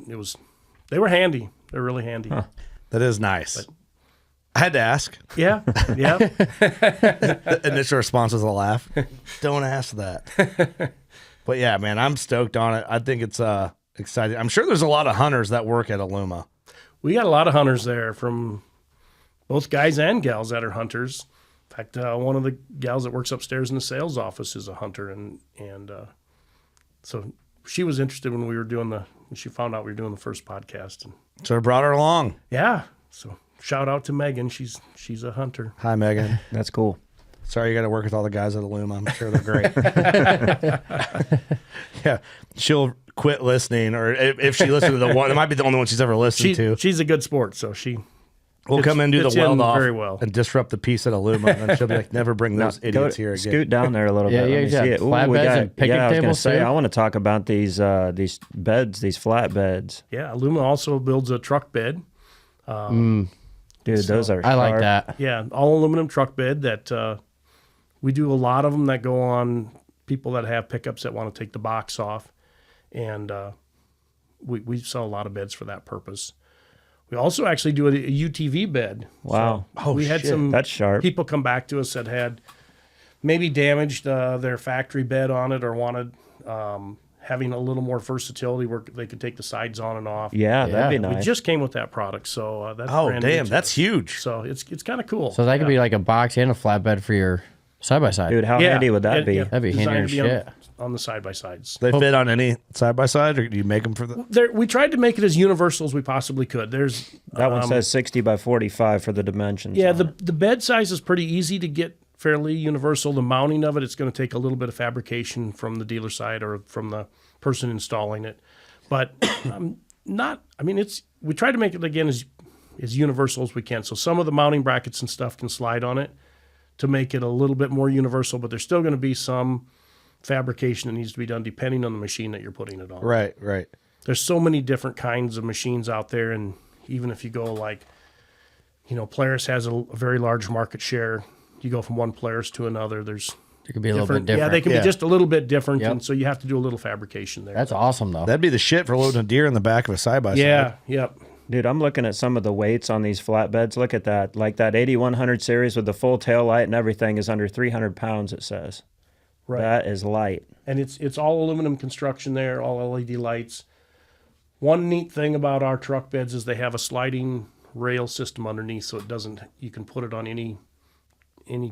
They were handy. They're really handy. Huh. That is nice. But, I had to ask. Yeah. The initial response was a laugh. Don't ask that. But yeah, man, I'm stoked on it. I think it's exciting. I'm sure there's a lot of hunters that work at Aluma. We got a lot of hunters there, from both guys and gals that are hunters. In fact, one of the gals that works upstairs in the sales office is a hunter, and so she was interested when when she found out we were doing the first podcast, and so I brought her along. Yeah, so shout out to Megan. She's a hunter. Hi, Megan. That's cool. Sorry you got to work with all the guys at Aluma. I'm sure they're great. Yeah, she'll quit listening, or if she listens to the one, it might be the only one she's ever listened to. She's a good sport, so we'll come in and do the weld off very well and disrupt the piece at Aluma, and she'll be like, never bring those idiots here again. Scoot down there a little bit. Let me see it. Flatbeds and picnic I was tables say, too? I want to talk about these beds, these flat beds. Yeah, Aluma also builds a truck bed. Dude, those are I like that. Yeah, all aluminum truck bed that we do a lot of them that go on people that have pickups that want to take the box off, and we sell a lot of beds for that purpose. We also actually do a UTV bed. Wow. So we had some that's sharp. People come back to us that had maybe damaged their factory bed on it, or wanted having a little more versatility where they could take the sides on and off. Yeah, that'd be nice. We just came with that product, so that's brand new. That's huge. So it's kind of cool. So that could be like a box and a flatbed for your side-by-side. Dude, how handy would that be? That'd be handy as shit. On the side-by-sides. They fit on any side-by-side, or do you make them for the... We tried to make it as universal as we possibly could. There's that one says 60 by 45 for the dimensions. Yeah, the bed size is pretty easy to get fairly universal. The mounting of it's going to take a little bit of fabrication from the dealer side or from the person installing it. But we try to make it, again, as universal as we can. So some of the mounting brackets and stuff can slide on it to make it a little bit more universal, but there's still going to be some fabrication that needs to be done depending on the machine that you're putting it on. Right. There's so many different kinds of machines out there, and even if you go Polaris has a very large market share. You go from one Polaris to another, there could be a little bit different. Yeah, they can be just a little bit different, and so you have to do a little fabrication there. That's awesome, though. That'd be the shit for loading a deer in the back of a side-by-side. Yeah, yep. Dude, I'm looking at some of the weights on these flatbeds. Look at that. Like that 8100 series with the full tail light and everything is under 300 pounds, it says. Right. That is light. And it's all aluminum construction there, all LED lights. One neat thing about our truck beds is they have a sliding rail system underneath, so you can put it on any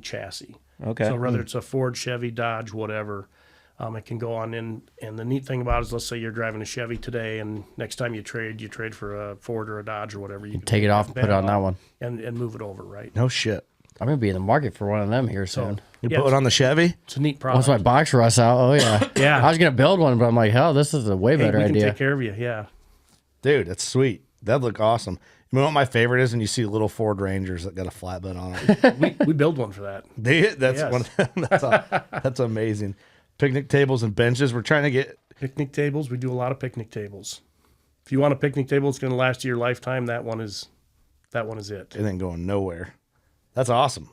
chassis. Okay. So whether it's a Ford, Chevy, Dodge, whatever, it can go on in. And the neat thing about it is, let's say you're driving a Chevy today, and next time you trade for a Ford or a Dodge or whatever. You can take it off and put it on that one. And move it over, right? No shit. I'm going to be in the market for one of them here soon. You put it on the Chevy? It's a neat product. Once my box rusts out, oh yeah. Yeah. I was going to build one, but I'm like, hell, this is a way better we can idea. Take care of you, yeah. Dude, that's sweet. That'd look awesome. You know what my favorite is? When you see little Ford Rangers that got a flatbed on it. we build one for that. That's amazing. Picnic tables and benches. We're trying to get picnic tables. We do a lot of picnic tables. If you want a picnic table, it's going to last you your lifetime. That one is it. It ain't going nowhere. That's awesome.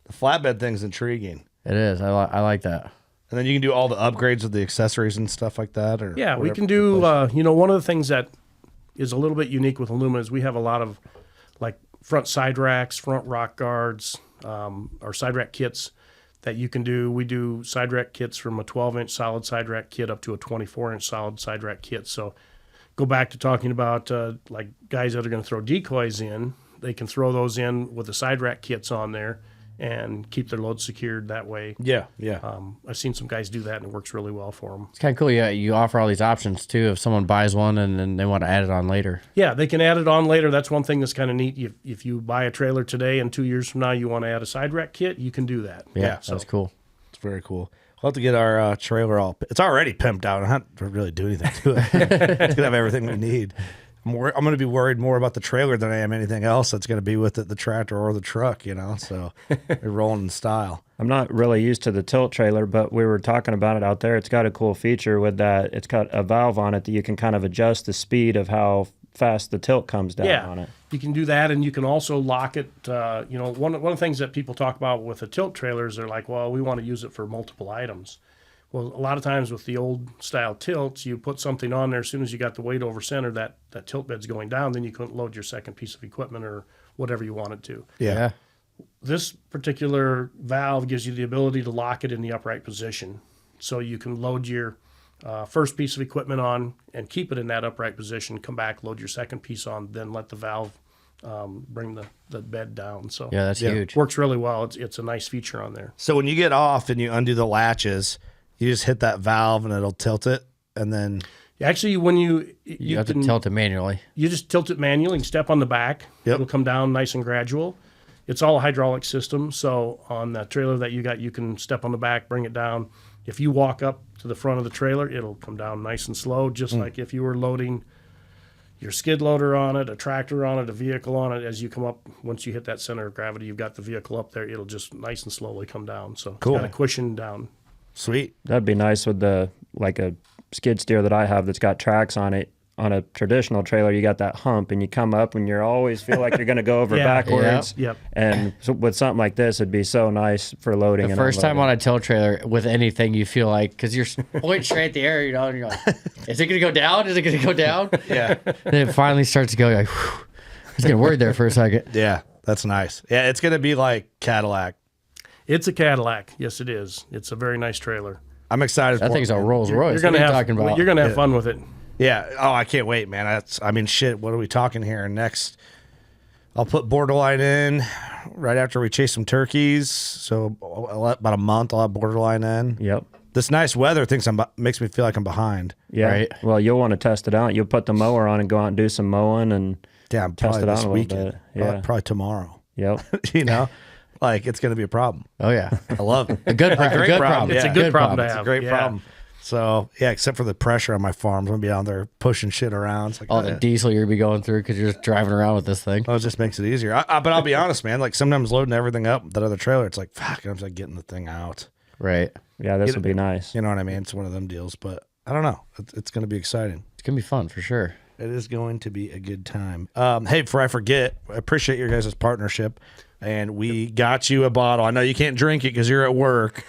The flatbed thing's intriguing. It is. I like that. And then you can do all the upgrades of the accessories and stuff like that. Or yeah, we can do. One of the things that is a little bit unique with Aluma is we have a lot of like front side racks, front rock guards, or side rack kits that you can do. We do side rack kits from a 12-inch solid side rack kit up to a 24-inch solid side rack kit. So go back to talking about like guys that are going to throw decoys in. They can throw those in with the side rack kits on there and keep their load secured that way. Yeah. I've seen some guys do that, and it works really well for them. It's kind of cool. Yeah, you offer all these options too. If someone buys one and then they want to add it on later. Yeah, they can add it on later. That's one thing that's kind of neat. If you buy a trailer today and 2 years from now you want to add a side rack kit, you can do that. Yeah, that's cool. It's very cool. We'll have to get our trailer all. It's already pimped out. I don't have to really do anything to it. It's gonna have everything we need. I'm going to be worried more about the trailer than I am anything else that's going to be with it, the tractor or the truck, So we're rolling in style. I'm not really used to the tilt trailer, but we were talking about it out there. It's got a cool feature with that. It's got a valve on it that you can kind of adjust the speed of how fast the tilt comes down on it. You can do that, and you can also lock it. One of the things that people talk about with the tilt trailers, they're like, well, we want to use it for multiple items. Well, a lot of times with the old style tilts, you put something on there as soon as you got the weight over center, that tilt bed's going down, then you couldn't load your second piece of equipment or whatever you wanted to. Yeah. This particular valve gives you the ability to lock it in the upright position. So you can load your first piece of equipment on and keep it in that upright position, come back, load your second piece on, then let the valve bring the bed down. So yeah, that's huge. Works really well. It's a nice feature on there. So when you get off and you undo the latches, you just hit that valve and it'll tilt it, and then actually when you have to tilt it manually. You just tilt it manually and step on the back. Yep. It'll come down nice and gradual. It's all a hydraulic system, so on the trailer that you got, you can step on the back, bring it down. If you walk up to the front of the trailer, it'll come down nice and slow, just like if you were loading your skid loader on it, a tractor on it, a vehicle on it. As you come up, once you hit that center of gravity, you've got the vehicle up there, it'll just nice and slowly come down. So cool. It's got a cushion down. Sweet. That'd be nice with a skid steer that I have that's got tracks on it. On a traditional trailer, you got that hump, and you come up, and you always feel like you're going to go over backwards. Yep. And so with something like this, it'd be so nice for loading. The first time on a tilt trailer with anything, you feel like, because you're pointing straight at the air, and you're like, is it going to go down? Is it going to go down? Yeah. And it finally starts to go, you're like, whew. I was getting worried there for a second. Yeah, that's nice. Yeah, it's going to be like Cadillac. It's a Cadillac. Yes, it is. It's a very nice trailer. I'm excited. I think it's a Rolls Royce. You're going to have fun with it. Yeah. Oh, I can't wait, man. Shit. What are we talking here? Next, I'll put Borderline in right after we chase some turkeys. So about a month, I'll have Borderline in. Yep. This nice weather makes me feel like I'm behind. Yeah. Right. Well, you'll want to test it out. You'll put the mower on and go out and do some mowing and test it out a little bit. Yeah. Probably tomorrow. Yep. Like it's going to be a problem. Oh yeah. I love it. A good problem. It's a good problem to have. It's a great problem. So, yeah, except for the pressure on my farm. I'm going to be out there pushing shit around. It's like, all the diesel you're going to be going through because you're just driving around with this thing. Oh, it just makes it easier. But I'll be honest, man. Like, sometimes loading everything up, that other trailer, it's like, fuck, I'm just like getting the thing out. Right. Yeah, this will be nice. You know what I mean? It's one of them deals. But I don't know. It's going to be exciting. It's going to be fun for sure. It is going to be a good time. Hey, before I forget, I appreciate your guys' partnership. And we got you a bottle. I know you can't drink it because you're at work,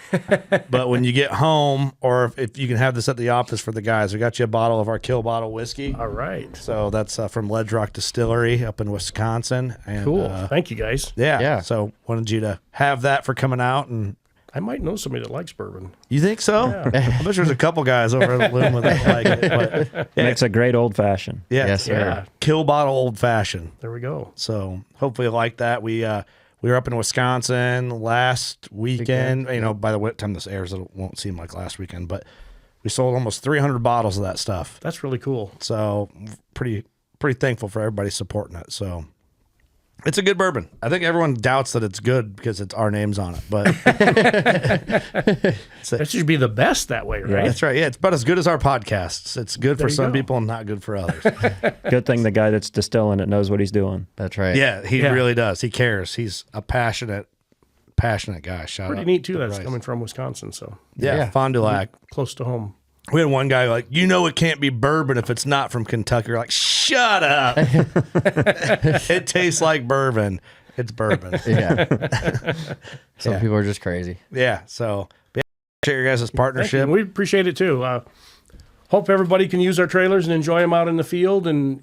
but when you get home, or if you can have this at the office for the guys, we got you a bottle of our Kill Bottle whiskey. All right. So that's from Ledge Rock Distillery up in Wisconsin. And, cool. Thank you, guys. Yeah. So wanted you to have that for coming out. And I might know somebody that likes bourbon. You think so? Yeah. I bet there's a couple guys over at Aluma that like it. But Makes a great old fashioned. Yeah. Yes, sir. Yeah. Kill Bottle Old Fashioned. There we go. So hopefully you like that. We were up in Wisconsin last weekend. You know, by the time this airs, it won't seem like last weekend, but we sold almost 300 bottles of that stuff. That's really cool. So pretty thankful for everybody supporting it. So it's a good bourbon. I think everyone doubts that it's good because it's our names on it, but that should be the best that way, right? Yeah, that's right. Yeah, it's about as good as our podcasts. It's good for some people and not good for others. Good thing the guy that's distilling it knows what he's doing. That's right. Yeah, he really does. He cares. He's a passionate guy. Pretty neat too. That's coming from Wisconsin. So Fond du Lac, close to home. We had one guy like, it can't be bourbon if it's not from Kentucky. We're like, shut up. It tastes like bourbon. It's bourbon. Yeah. Some people are just crazy. Yeah. So appreciate your guys' partnership. We appreciate it too. hope everybody can use our trailers and enjoy them out in the field. And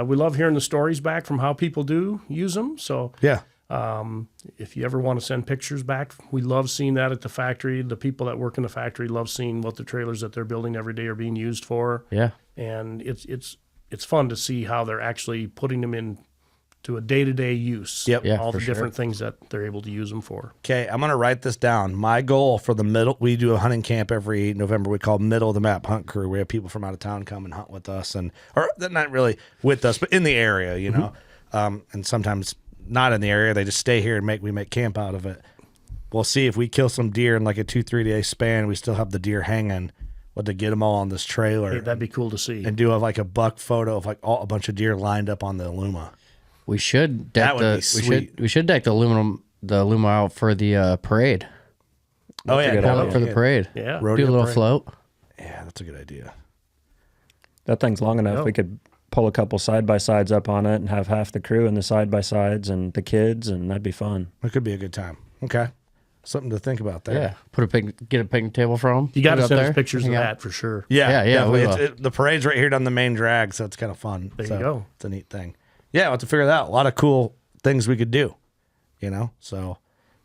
we love hearing the stories back from how people do use them. So Yeah. if you ever want to send pictures back, we love seeing that at the factory. The people that work in the factory love seeing what the trailers that they're building every day are being used for. Yeah. And it's fun to see how they're actually putting them in to a day-to-day use. Yep. Yeah, all the for different things that they're able to use them for. Okay, I'm going to write this down. My goal for the middle, we do a hunting camp every November. We call Middle of the Map Hunt Crew. We have people from out of town come and hunt with us, or they're not really with us, but in the area, you know. And sometimes not in the area. They just stay here and we make camp out of it. We'll see if we kill some deer in like a 2-3 day span. We still have the deer hanging. What to get them all on this trailer. Hey, that'd be cool to see. And do a buck photo of like a bunch of deer lined up on the Aluma. We should deck That would be sweet. we should deck the Aluma out for the parade. Oh yeah, Pull up for the parade. Yeah. Do a little parade. float. Yeah, that's a good idea. That thing's long enough. We could pull a couple side-by-sides up on it and have half the crew in the side-by-sides and the kids, and that'd be fun. It could be a good time. Okay. Something to think about there. Yeah. Get a picnic table for them. You got to Put it up send us there. pictures of Hang out. that for sure. Yeah, Yeah, we definitely. will. The parade's right here down the main drag, so it's kind of fun. There you go. It's a neat thing. Yeah, we'll have to figure that out. A lot of cool things we could do, you know? So,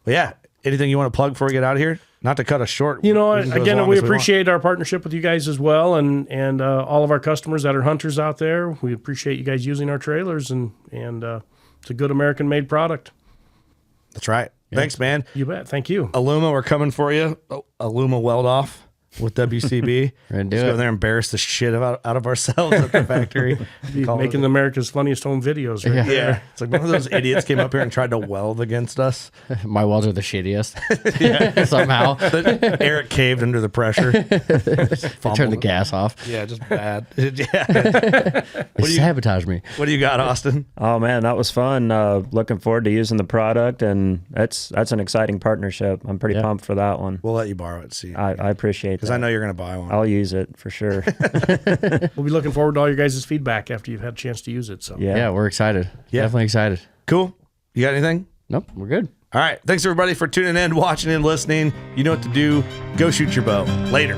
but yeah, anything you want to plug before we get out of here? Not to cut us short. You know, We can go as again, long we as want. appreciate our partnership with you guys as well, and all of our customers that are hunters out there. We appreciate you guys using our trailers, and it's a good American-made product. That's right. Thanks, man. You bet. Thank you. Aluma, we're coming for you. Aluma weld off with WCB. We're gonna do Just go it. there and embarrass the shit out of ourselves at the factory. Making America's funniest home videos right there. Yeah. It's like one of those idiots came up here and tried to weld against us. My welds are the shittiest. Somehow. Eric caved under the pressure. Turn the gas off. Yeah, just bad. Yeah. They sabotage me. What do you got, Austin? Oh man, that was fun. Looking forward to using the product, and that's an exciting partnership. I'm pretty pumped for that one. We'll let you borrow it. See, I appreciate that. because I know you're going to buy one. I'll use it for sure. We'll be looking forward to all your guys' feedback after you've had a chance to use it. So Yeah, we're excited. Yeah. Definitely excited. Cool. You got anything? Nope, we're good. All right. Thanks everybody for tuning in, watching, and listening. You know what to do. Go shoot your bow. Later.